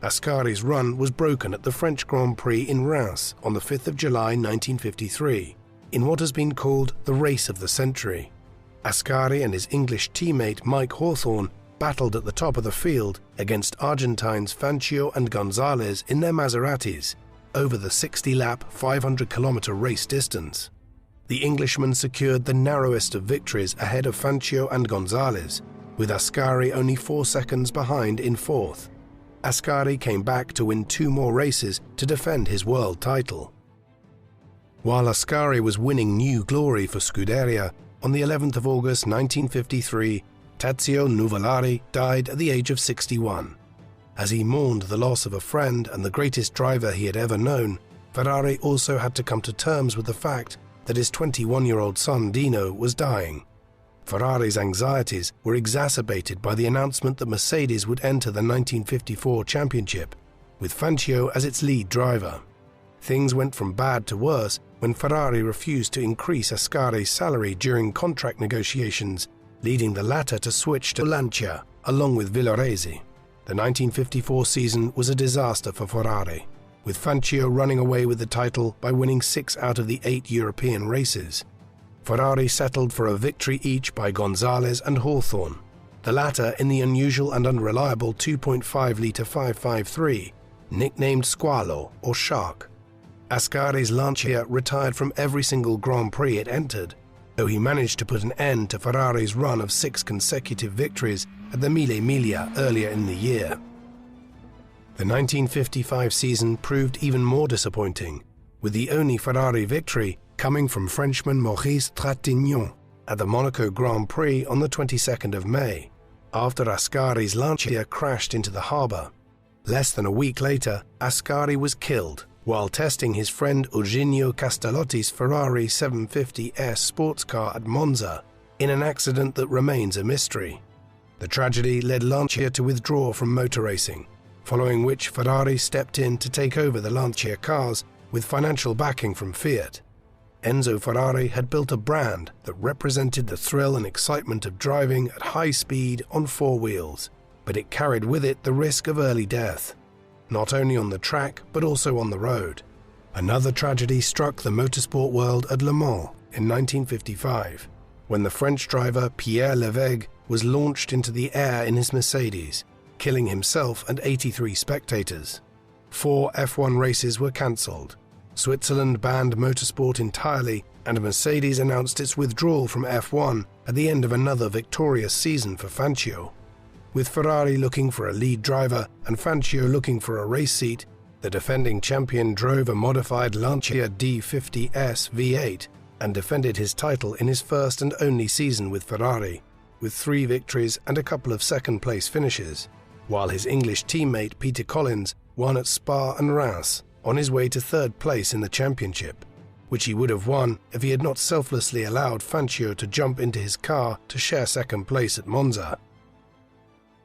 Ascari's run was broken at the French Grand Prix in Reims on the 5th of July 1953, in what has been called the race of the century. Ascari and his English teammate Mike Hawthorne battled at the top of the field against Argentines Fangio and González in their Maseratis, over the 60-lap, 500-kilometer race distance. The Englishman secured the narrowest of victories ahead of Fangio and Gonzalez, with Ascari only 4 seconds behind in fourth. Ascari came back to win 2 more races to defend his world title. While Ascari was winning new glory for Scuderia, on the 11th of August 1953, Tazio Nuvolari died at the age of 61. As he mourned the loss of a friend and the greatest driver he had ever known, Ferrari also had to come to terms with the fact that his 21-year-old son Dino was dying. Ferrari's anxieties were exacerbated by the announcement that Mercedes would enter the 1954 championship, with Fangio as its lead driver. Things went from bad to worse when Ferrari refused to increase Ascari's salary during contract negotiations, leading the latter to switch to Lancia, along with Villoresi. The 1954 season was a disaster for Ferrari, with Fangio running away with the title by winning 6 out of the 8 European races. Ferrari settled for a victory each by Gonzalez and Hawthorn, the latter in the unusual and unreliable 2.5-litre 553, nicknamed Squalo or Shark. Ascari's Lancia retired from every single Grand Prix it entered, though he managed to put an end to Ferrari's run of 6 consecutive victories at the Mille Miglia earlier in the year. The 1955 season proved even more disappointing, with the only Ferrari victory coming from Frenchman Maurice Trintignant at the Monaco Grand Prix on the 22nd of May, after Ascari's Lancia crashed into the harbour. Less than a week later, Ascari was killed while testing his friend Eugenio Castellotti's Ferrari 750S sports car at Monza in an accident that remains a mystery. The tragedy led Lancia to withdraw from motor racing, following which Ferrari stepped in to take over the Lancia cars with financial backing from Fiat. Enzo Ferrari had built a brand that represented the thrill and excitement of driving at high speed on 4 wheels, but it carried with it the risk of early death, not only on the track but also on the road. Another tragedy struck the motorsport world at Le Mans in 1955, when the French driver Pierre Levègue was launched into the air in his Mercedes, killing himself and 83 spectators. 4 F1 races were cancelled. Switzerland banned motorsport entirely, and Mercedes announced its withdrawal from F1 at the end of another victorious season for Fangio. With Ferrari looking for a lead driver and Fangio looking for a race seat, the defending champion drove a modified Lancia D50S V8 and defended his title in his first and only season with Ferrari, with 3 victories and a couple of second-place finishes, while his English teammate Peter Collins won at Spa and Reims, on his way to 3rd place in the championship, which he would have won if he had not selflessly allowed Fangio to jump into his car to share 2nd place at Monza.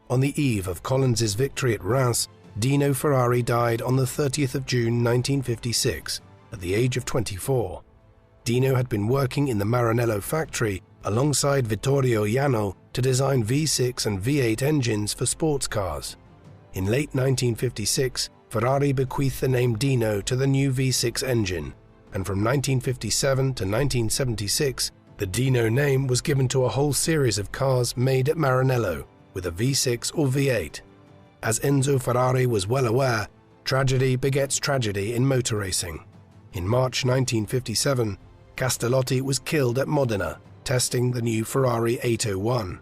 On the eve of Collins's victory at Reims, Dino Ferrari died on the 30th of June 1956, at the age of 24. Dino had been working in the Maranello factory alongside Vittorio Ianno to design V6 and V8 engines for sports cars. In late 1956, Ferrari bequeathed the name Dino to the new V6 engine, and from 1957 to 1976, the Dino name was given to a whole series of cars made at Maranello, with a V6 or V8. As Enzo Ferrari was well aware, tragedy begets tragedy in motor racing. In March 1957, Castellotti was killed at Modena, testing the new Ferrari 801.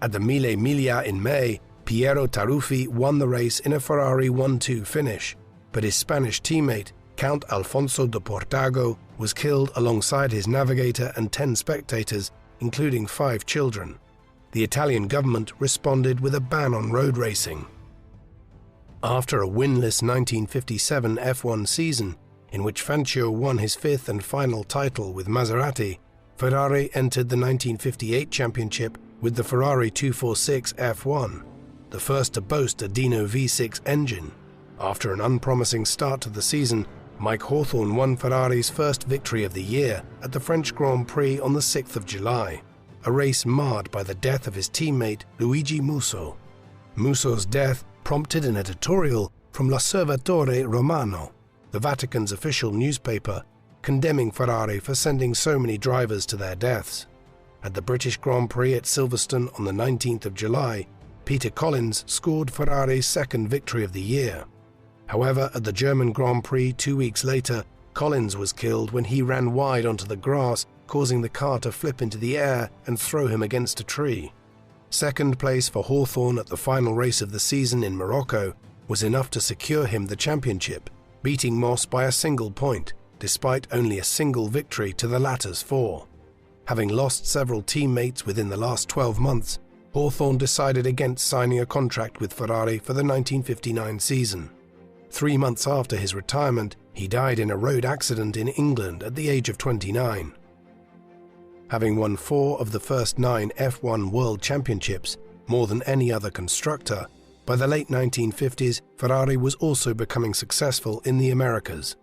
At the Mille Miglia in May, Piero Taruffi won the race in a Ferrari 1-2 finish, but his Spanish teammate, Count Alfonso de Portago, was killed alongside his navigator and 10 spectators, including 5 children. The Italian government responded with a ban on road racing. After a winless 1957 F1 season, in which Fangio won his 5th and final title with Maserati, Ferrari entered the 1958 championship with the Ferrari 246 F1, the first to boast a Dino V6 engine. After an unpromising start to the season, Mike Hawthorn won Ferrari's first victory of the year at the French Grand Prix on the 6th of July, a race marred by the death of his teammate Luigi Musso. Musso's death prompted an editorial from L'Osservatore Romano, the Vatican's official newspaper, condemning Ferrari for sending so many drivers to their deaths. At the British Grand Prix at Silverstone on the 19th of July, Peter Collins scored Ferrari's 2nd victory of the year. However, at the German Grand Prix 2 weeks later, Collins was killed when he ran wide onto the grass, causing the car to flip into the air and throw him against a tree. Second place for Hawthorn at the final race of the season in Morocco was enough to secure him the championship, beating Moss by a single point, despite only a single victory to the latter's 4. Having lost several teammates within the last 12 months, Hawthorn decided against signing a contract with Ferrari for the 1959 season. 3 months after his retirement, he died in a road accident in England at the age of 29. Having won 4 of the first 9 F1 World Championships, more than any other constructor, by the late 1950s, Ferrari was also becoming successful in the Americas.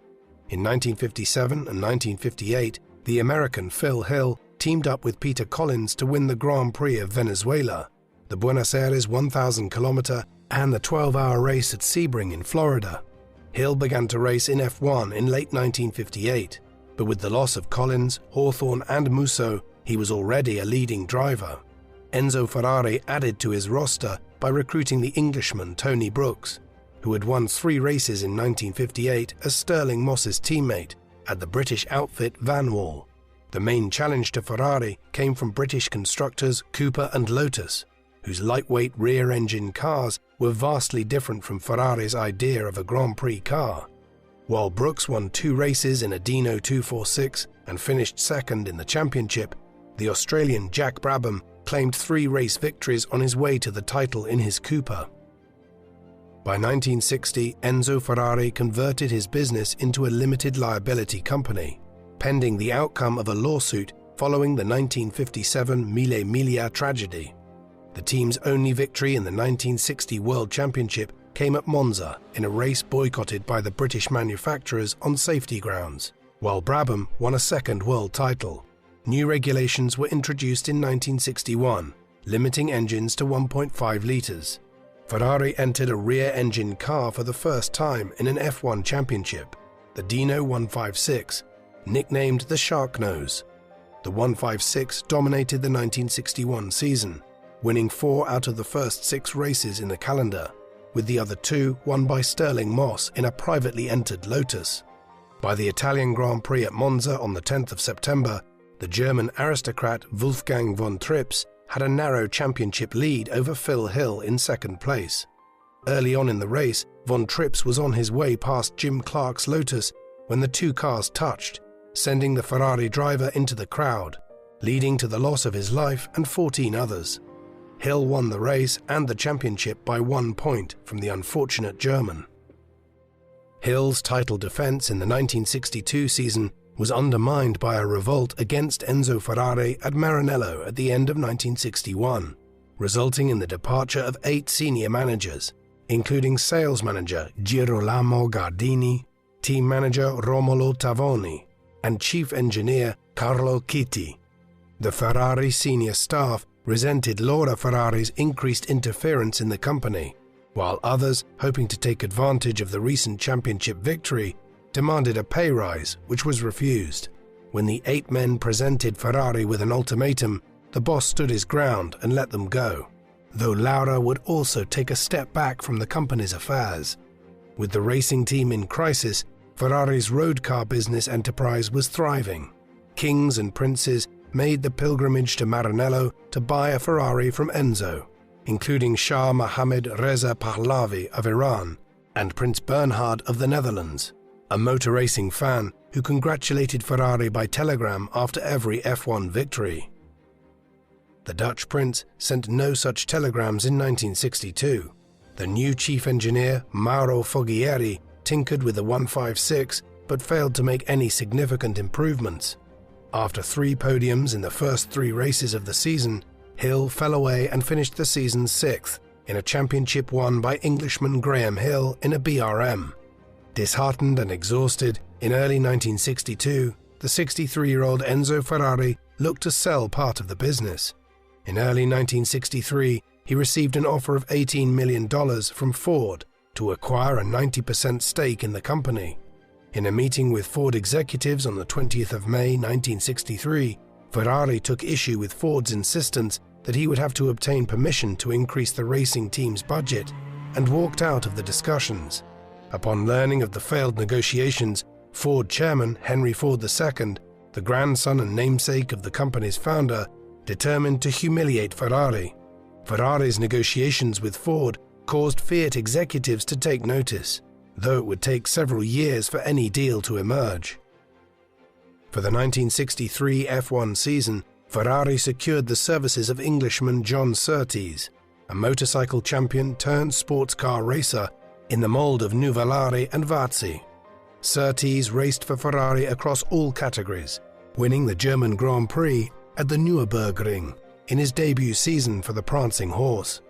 In 1957 and 1958, the American Phil Hill teamed up with Peter Collins to win the Grand Prix of Venezuela, the Buenos Aires 1,000-kilometer, and the 12-hour race at Sebring in Florida. Hill began to race in F1 in late 1958, but with the loss of Collins, Hawthorn and Musso, he was already a leading driver. Enzo Ferrari added to his roster by recruiting the Englishman Tony Brooks, who had won 3 races in 1958 as Stirling Moss's teammate at the British outfit Van Wall. The main challenge to Ferrari came from British constructors Cooper and Lotus, whose lightweight rear-engine cars were vastly different from Ferrari's idea of a Grand Prix car. While Brooks won 2 races in a Dino 246 and finished second in the championship, the Australian Jack Brabham claimed 3 race victories on his way to the title in his Cooper. By 1960, Enzo Ferrari converted his business into a limited liability company, pending the outcome of a lawsuit following the 1957 Mille Miglia tragedy. The team's only victory in the 1960 World Championship came at Monza in a race boycotted by the British manufacturers on safety grounds, while Brabham won a second world title. New regulations were introduced in 1961, limiting engines to 1.5 litres. Ferrari entered a rear-engine car for the first time in an F1 championship, the Dino 156, nicknamed the Shark Nose. The 156 dominated the 1961 season, winning 4 out of the first 6 races in the calendar, with the other 2 won by Stirling Moss in a privately entered Lotus. By the Italian Grand Prix at Monza on the 10th of September, the German aristocrat Wolfgang von Trips had a narrow championship lead over Phil Hill in second place. Early on in the race, von Trips was on his way past Jim Clark's Lotus when the 2 cars touched, sending the Ferrari driver into the crowd, leading to the loss of his life and 14 others. Hill won the race and the championship by 1 point from the unfortunate German. Hill's title defense in the 1962 season was undermined by a revolt against Enzo Ferrari at Maranello at the end of 1961, resulting in the departure of 8 senior managers, including sales manager Girolamo Gardini, team manager Romolo Tavoni, and chief engineer Carlo Chitti. The Ferrari senior staff resented Laura Ferrari's increased interference in the company, while others, hoping to take advantage of the recent championship victory, demanded a pay rise, which was refused. When the 8 men presented Ferrari with an ultimatum, the boss stood his ground and let them go, though Laura would also take a step back from the company's affairs. With the racing team in crisis, Ferrari's road car business enterprise was thriving. Kings and princes made the pilgrimage to Maranello to buy a Ferrari from Enzo, including Shah Mohammad Reza Pahlavi of Iran and Prince Bernhard of the Netherlands, a motor racing fan who congratulated Ferrari by telegram after every F1 victory. The Dutch prince sent no such telegrams in 1962. The new chief engineer, Mauro Foghieri, tinkered with the 156 but failed to make any significant improvements. After 3 podiums in the first 3 races of the season, Hill fell away and finished the season 6th in a championship won by Englishman Graham Hill in a BRM. Disheartened and exhausted, in early 1962, the 63-year-old Enzo Ferrari looked to sell part of the business. In early 1963, he received an offer of $18 million from Ford to acquire a 90% stake in the company. In a meeting with Ford executives on the 20th of May 1963, Ferrari took issue with Ford's insistence that he would have to obtain permission to increase the racing team's budget and walked out of the discussions. Upon learning of the failed negotiations, Ford chairman Henry Ford II, the grandson and namesake of the company's founder, determined to humiliate Ferrari. Ferrari's negotiations with Ford caused Fiat executives to take notice, though it would take several years for any deal to emerge. For the 1963 F1 season, Ferrari secured the services of Englishman John Surtees, a motorcycle champion turned sports car racer in the mold of Nuvolari and Vazzi. Surtees raced for Ferrari across all categories, winning the German Grand Prix at the Nürburgring in his debut season for the prancing horse.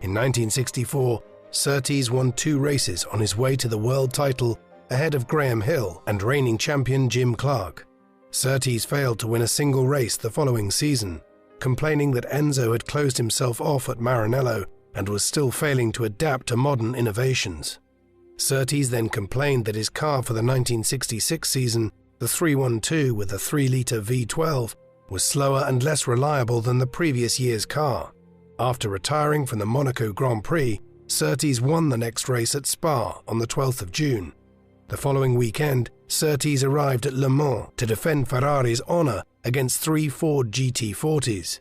In 1964, Surtees won 2 races on his way to the world title ahead of Graham Hill and reigning champion Jim Clark. Surtees failed to win a single race the following season, complaining that Enzo had closed himself off at Maranello and was still failing to adapt to modern innovations. Surtees then complained that his car for the 1966 season, the 312 with a 3-litre V12, was slower and less reliable than the previous year's car. After retiring from the Monaco Grand Prix, Surtees won the next race at Spa on the 12th of June. The following weekend, Surtees arrived at Le Mans to defend Ferrari's honour against 3 Ford GT40s.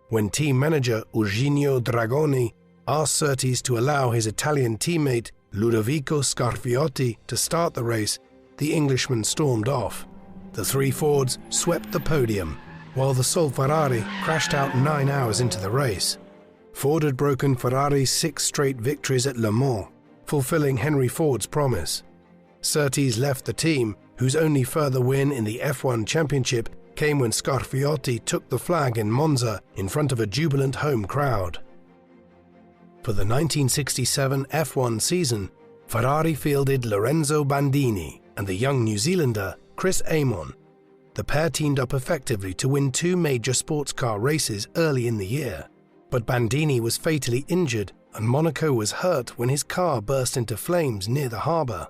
When team manager Eugenio Dragoni asked Surtees to allow his Italian teammate Ludovico Scarfiotti to start the race, the Englishman stormed off. The 3 Fords swept the podium, while the sole Ferrari crashed out 9 hours into the race. Ford had broken Ferrari's 6 straight victories at Le Mans, fulfilling Henry Ford's promise. Surtees left the team, whose only further win in the F1 championship came when Scarfiotti took the flag in Monza in front of a jubilant home crowd. For the 1967 F1 season, Ferrari fielded Lorenzo Bandini and the young New Zealander Chris Amon. The pair teamed up effectively to win 2 major sports car races early in the year, but Bandini was fatally injured and Monaco was hurt when his car burst into flames near the harbour.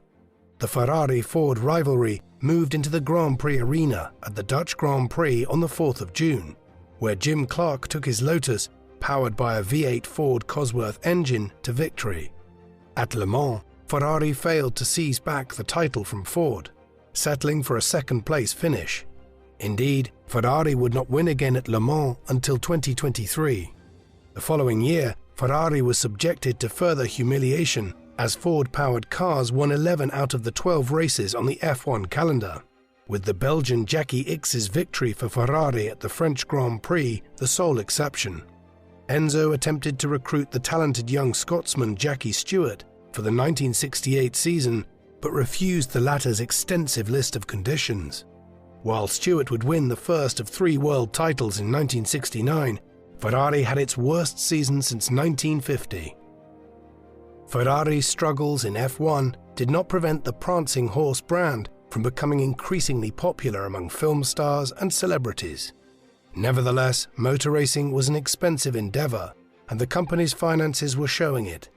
The Ferrari-Ford rivalry moved into the Grand Prix arena at the Dutch Grand Prix on the 4th of June, where Jim Clark took his Lotus, powered by a V8 Ford Cosworth engine, to victory. At Le Mans, Ferrari failed to seize back the title from Ford, settling for a second-place finish. Indeed, Ferrari would not win again at Le Mans until 2023. The following year, Ferrari was subjected to further humiliation as Ford-powered cars won 11 out of the 12 races on the F1 calendar, with the Belgian Jackie Ickx's victory for Ferrari at the French Grand Prix the sole exception. Enzo attempted to recruit the talented young Scotsman Jackie Stewart for the 1968 season, but refused the latter's extensive list of conditions. While Stewart would win the first of 3 world titles in 1969, Ferrari had its worst season since 1950. Ferrari's struggles in F1 did not prevent the prancing horse brand from becoming increasingly popular among film stars and celebrities. Nevertheless, motor racing was an expensive endeavour, and the company's finances were showing it.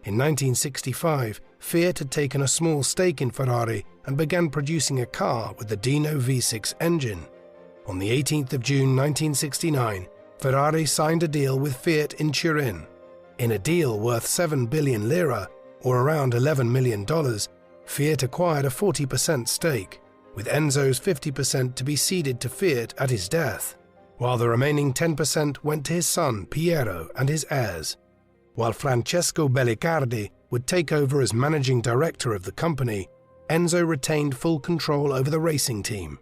In 1965, Fiat had taken a small stake in Ferrari and began producing a car with the Dino V6 engine. On the 18th of June 1969, Ferrari signed a deal with Fiat in Turin. In a deal worth 7 billion lira, or around $11 million, Fiat acquired a 40% stake, with Enzo's 50% to be ceded to Fiat at his death, while the remaining 10% went to his son Piero and his heirs. While Francesco Bellicardi would take over as managing director of the company, Enzo retained full control over the racing team.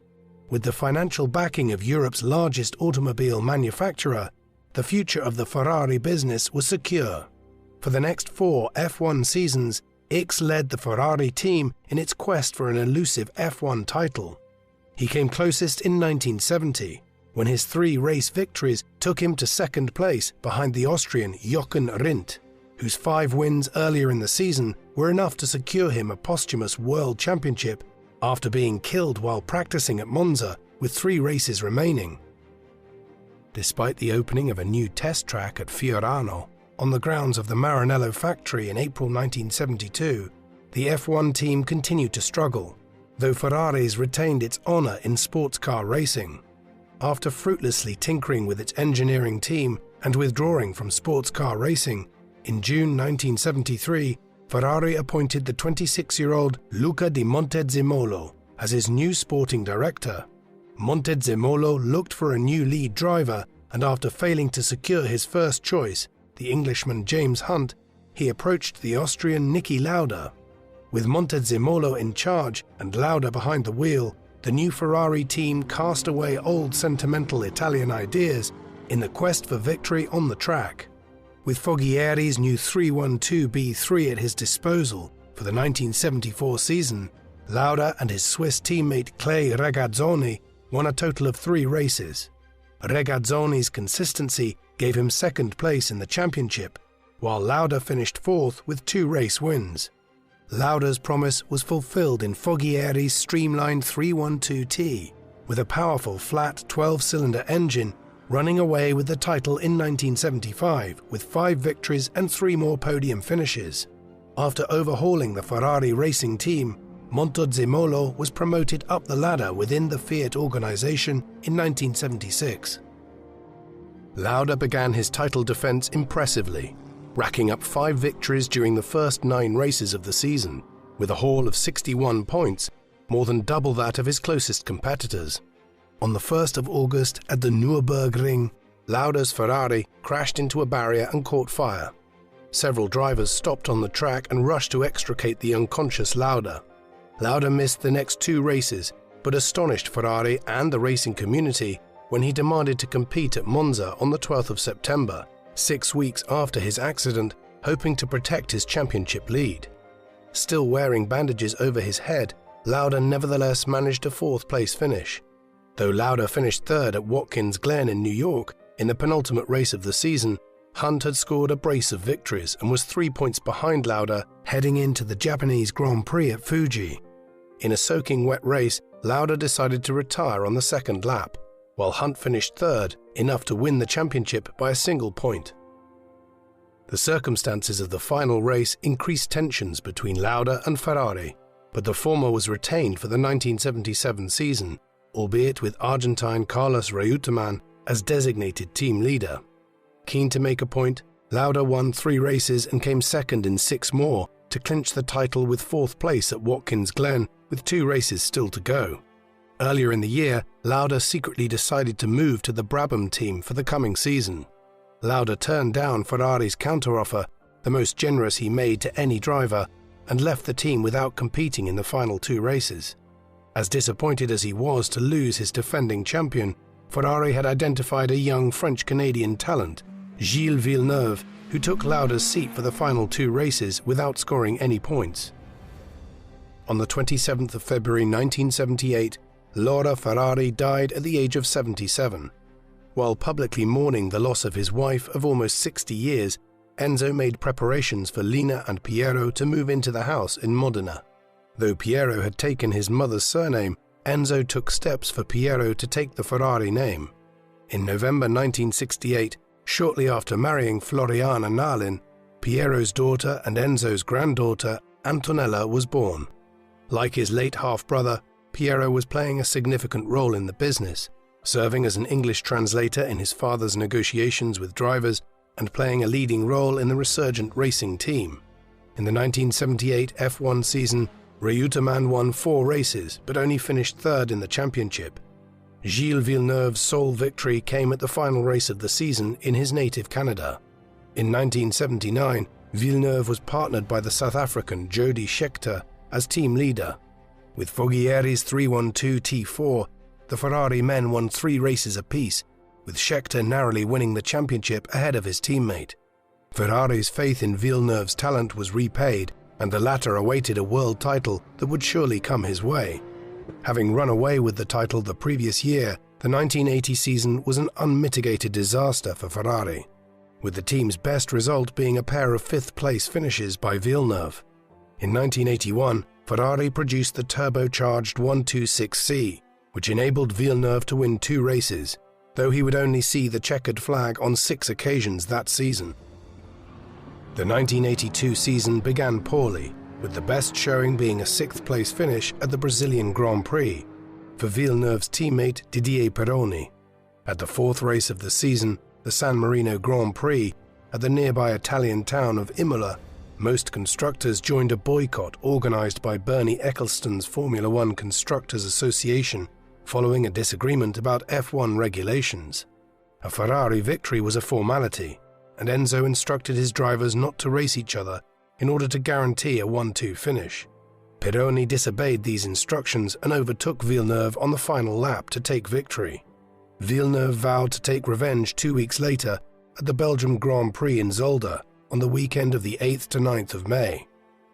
With the financial backing of Europe's largest automobile manufacturer, the future of the Ferrari business was secure. For the next 4 F1 seasons, Ickx led the Ferrari team in its quest for an elusive F1 title. He came closest in 1970, when his 3 race victories took him to second place behind the Austrian Jochen Rindt, whose 5 wins earlier in the season were enough to secure him a posthumous world championship after being killed while practicing at Monza with 3 races remaining. Despite the opening of a new test track at Fiorano on the grounds of the Maranello factory in April 1972, the F1 team continued to struggle, though Ferrari's retained its honour in sports car racing. After fruitlessly tinkering with its engineering team and withdrawing from sports car racing, in June 1973, Ferrari appointed the 26-year-old Luca di Montezemolo as his new sporting director. Montezemolo looked for a new lead driver, and after failing to secure his first choice, the Englishman James Hunt, he approached the Austrian Niki Lauda. With Montezemolo in charge and Lauda behind the wheel, the new Ferrari team cast away old sentimental Italian ideas in the quest for victory on the track. With Foghierri's new 312B3 at his disposal for the 1974 season, Lauda and his Swiss teammate Clay Regazzoni won a total of 3 races. Regazzoni's consistency gave him second place in the championship, while Lauda finished 4th with 2 race wins. Lauda's promise was fulfilled in Foghierri's streamlined 312T, with a powerful flat 12-cylinder engine running away with the title in 1975 with 5 victories and 3 more podium finishes. After overhauling the Ferrari racing team, Montezemolo was promoted up the ladder within the Fiat organization in 1976. Lauda began his title defense impressively, racking up 5 victories during the first 9 races of the season, with a haul of 61 points, more than double that of his closest competitors. On the 1st of August at the Nürburgring, Lauda's Ferrari crashed into a barrier and caught fire. Several drivers stopped on the track and rushed to extricate the unconscious Lauda. Lauda missed the next 2 races, but astonished Ferrari and the racing community when he demanded to compete at Monza on the 12th of September, 6 weeks after his accident, hoping to protect his championship lead. Still wearing bandages over his head, Lauda nevertheless managed a 4th-place finish. Though Lauda finished 3rd at Watkins Glen in New York in the penultimate race of the season, Hunt had scored a brace of victories and was 3 points behind Lauda heading into the Japanese Grand Prix at Fuji. In a soaking wet race, Lauda decided to retire on the 2nd lap, while Hunt finished 3rd, enough to win the championship by a single point. The circumstances of the final race increased tensions between Lauda and Ferrari, but the former was retained for the 1977 season, albeit with Argentine Carlos Reutemann as designated team leader. Keen to make a point, Lauda won 3 races and came second in 6 more to clinch the title with 4th place at Watkins Glen with 2 races still to go. Earlier in the year, Lauda secretly decided to move to the Brabham team for the coming season. Lauda turned down Ferrari's counteroffer, the most generous he made to any driver, and left the team without competing in the final 2 races. As disappointed as he was to lose his defending champion, Ferrari had identified a young French-Canadian talent, Gilles Villeneuve, who took Lauda's seat for the final 2 races without scoring any points. On the 27th of February 1978, Laura Ferrari died at the age of 77. While publicly mourning the loss of his wife of almost 60 years, Enzo made preparations for Lina and Piero to move into the house in Modena. Though Piero had taken his mother's surname, Enzo took steps for Piero to take the Ferrari name. In November 1968, shortly after marrying Floriana Nalin, Piero's daughter and Enzo's granddaughter, Antonella, was born. Like his late half-brother, Piero was playing a significant role in the business, serving as an English translator in his father's negotiations with drivers and playing a leading role in the resurgent racing team. In the 1978 F1 season, Reutemann won 4 races but only finished 3rd in the championship. Gilles Villeneuve's sole victory came at the final race of the season in his native Canada. In 1979, Villeneuve was partnered by the South African Jody Scheckter as team leader. With Foghierri's 312 T4, the Ferrari men won 3 races apiece, with Scheckter narrowly winning the championship ahead of his teammate. Ferrari's faith in Villeneuve's talent was repaid, and the latter awaited a world title that would surely come his way. Having run away with the title the previous year, the 1980 season was an unmitigated disaster for Ferrari, with the team's best result being a pair of 5th-place finishes by Villeneuve. In 1981, Ferrari produced the turbocharged 126C, which enabled Villeneuve to win 2 races, though he would only see the checkered flag on 6 occasions that season. The 1982 season began poorly, with the best showing being a 6th-place finish at the Brazilian Grand Prix for Villeneuve's teammate Didier Pironi. At the 4th race of the season, the San Marino Grand Prix, at the nearby Italian town of Imola, Most constructors joined a boycott organized by Bernie Ecclestone's Formula One Constructors Association following a disagreement about F1 regulations. A Ferrari victory was a formality, and Enzo instructed his drivers not to race each other in order to guarantee a 1-2 finish. Pironi disobeyed these instructions and overtook Villeneuve on the final lap to take victory. Villeneuve vowed to take revenge 2 weeks later at the Belgium Grand Prix in Zolder on the weekend of the 8th to 9th of May.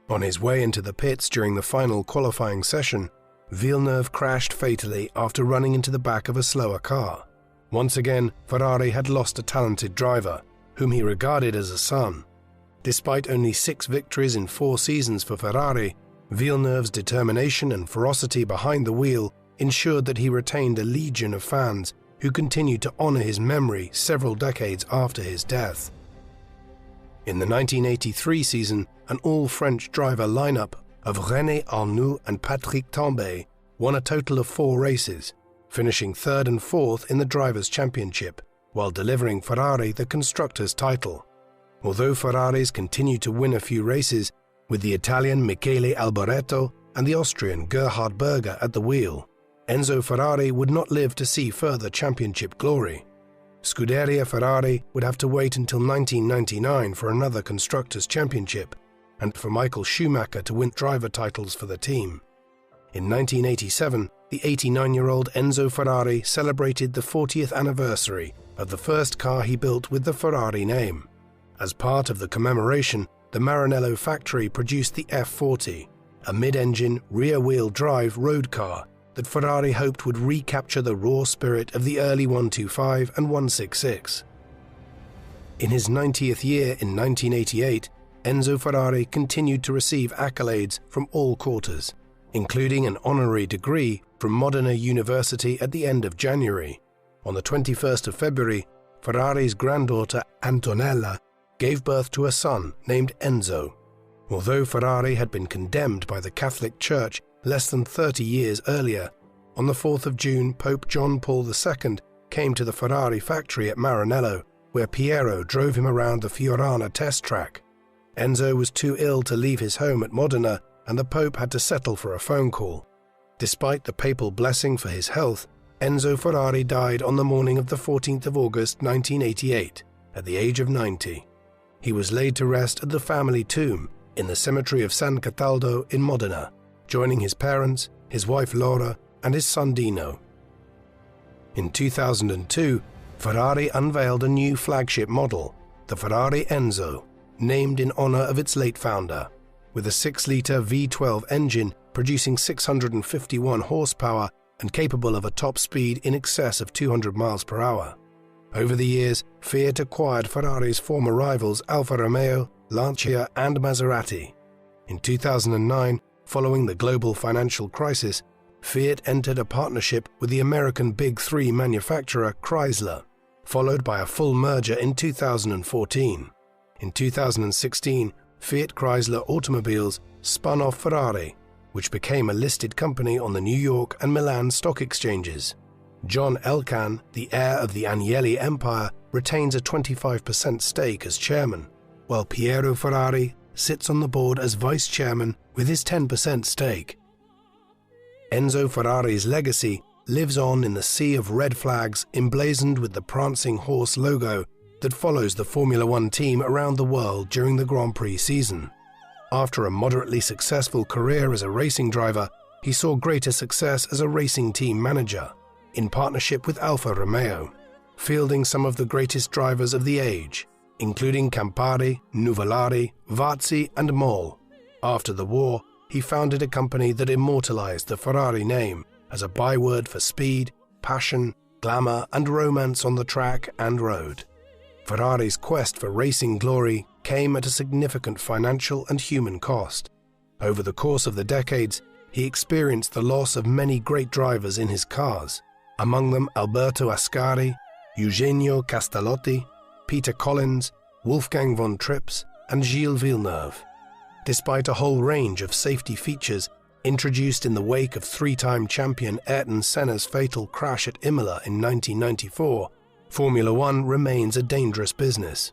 On his way into the pits during the final qualifying session, Villeneuve crashed fatally after running into the back of a slower car. Once again, Ferrari had lost a talented driver, whom he regarded as a son. Despite only 6 victories in 4 seasons for Ferrari, Villeneuve's determination and ferocity behind the wheel ensured that he retained a legion of fans who continued to honor his memory several decades after his death. In the 1983 season, an all-French driver lineup of René Arnoux and Patrick Tambay won a total of 4 races, finishing 3rd and 4th in the Drivers' Championship, while delivering Ferrari the Constructors' title. Although Ferraris continued to win a few races, with the Italian Michele Alboreto and the Austrian Gerhard Berger at the wheel, Enzo Ferrari would not live to see further championship glory. Scuderia Ferrari would have to wait until 1999 for another Constructors' Championship, and for Michael Schumacher to win driver titles for the team. In 1987, the 89-year-old Enzo Ferrari celebrated the 40th anniversary of the first car he built with the Ferrari name. As part of the commemoration, the Maranello factory produced the F40, a mid-engine, rear-wheel drive road car that Ferrari hoped would recapture the raw spirit of the early 125 and 166. In his 90th year in 1988, Enzo Ferrari continued to receive accolades from all quarters, including an honorary degree from Modena University at the end of January. On the 21st of February, Ferrari's granddaughter Antonella gave birth to a son named Enzo. Although Ferrari had been condemned by the Catholic Church less than 30 years earlier, on the 4th of June, Pope John Paul II came to the Ferrari factory at Maranello, where Piero drove him around the Fiorana test track. Enzo was too ill to leave his home at Modena, and the Pope had to settle for a phone call. Despite the papal blessing for his health, Enzo Ferrari died on the morning of the 14th of August 1988, at the age of 90. He was laid to rest at the family tomb in the cemetery of San Cataldo in Modena, joining his parents, his wife Laura, and his son Dino. In 2002, Ferrari unveiled a new flagship model, the Ferrari Enzo, named in honor of its late founder, with a 6-liter V12 engine producing 651 horsepower and capable of a top speed in excess of 200 miles per hour. Over the years, Fiat acquired Ferrari's former rivals Alfa Romeo, Lancia, and Maserati. In 2009, following the global financial crisis, Fiat entered a partnership with the American Big Three manufacturer Chrysler, followed by a full merger in 2014. In 2016, Fiat Chrysler Automobiles spun off Ferrari, which became a listed company on the New York and Milan stock exchanges. John Elkann, the heir of the Agnelli empire, retains a 25% stake as chairman, while Piero Ferrari sits on the board as vice chairman with his 10% stake. Enzo Ferrari's legacy lives on in the sea of red flags emblazoned with the prancing horse logo that follows the Formula One team around the world during the Grand Prix season. After a moderately successful career as a racing driver, he saw greater success as a racing team manager, in partnership with Alfa Romeo, fielding some of the greatest drivers of the age, including Campari, Nuvolari, Vazzi, and Moll. After the war, he founded a company that immortalized the Ferrari name as a byword for speed, passion, glamour, and romance on the track and road. Ferrari's quest for racing glory came at a significant financial and human cost. Over the course of the decades, he experienced the loss of many great drivers in his cars, among them Alberto Ascari, Eugenio Castellotti, Peter Collins, Wolfgang von Trips, and Gilles Villeneuve. Despite a whole range of safety features introduced in the wake of 3-time champion Ayrton Senna's fatal crash at Imola in 1994, Formula One remains a dangerous business.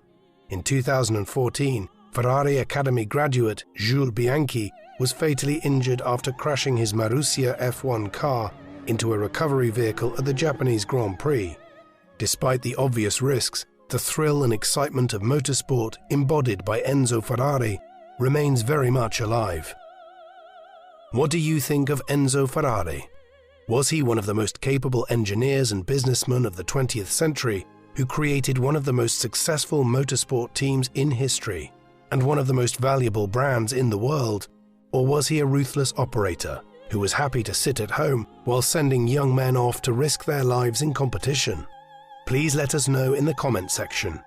In 2014, Ferrari Academy graduate Jules Bianchi was fatally injured after crashing his Marussia F1 car into a recovery vehicle at the Japanese Grand Prix. Despite the obvious risks, the thrill and excitement of motorsport embodied by Enzo Ferrari remains very much alive. What do you think of Enzo Ferrari? Was he one of the most capable engineers and businessmen of the 20th century who created one of the most successful motorsport teams in history and one of the most valuable brands in the world? Or was he a ruthless operator who was happy to sit at home while sending young men off to risk their lives in competition? Please let us know in the comment section.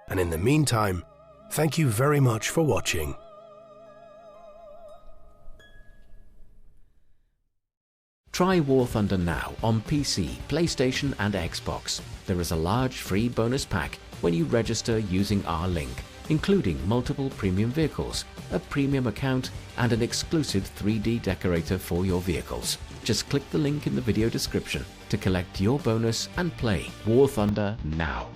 And in the meantime, thank you very much for watching. Try War Thunder now on PC, PlayStation and Xbox. There is a large free bonus pack when you register using our link, including multiple premium vehicles, a premium account and an exclusive 3D decorator for your vehicles. Just click the link in the video description to collect your bonus and play War Thunder now.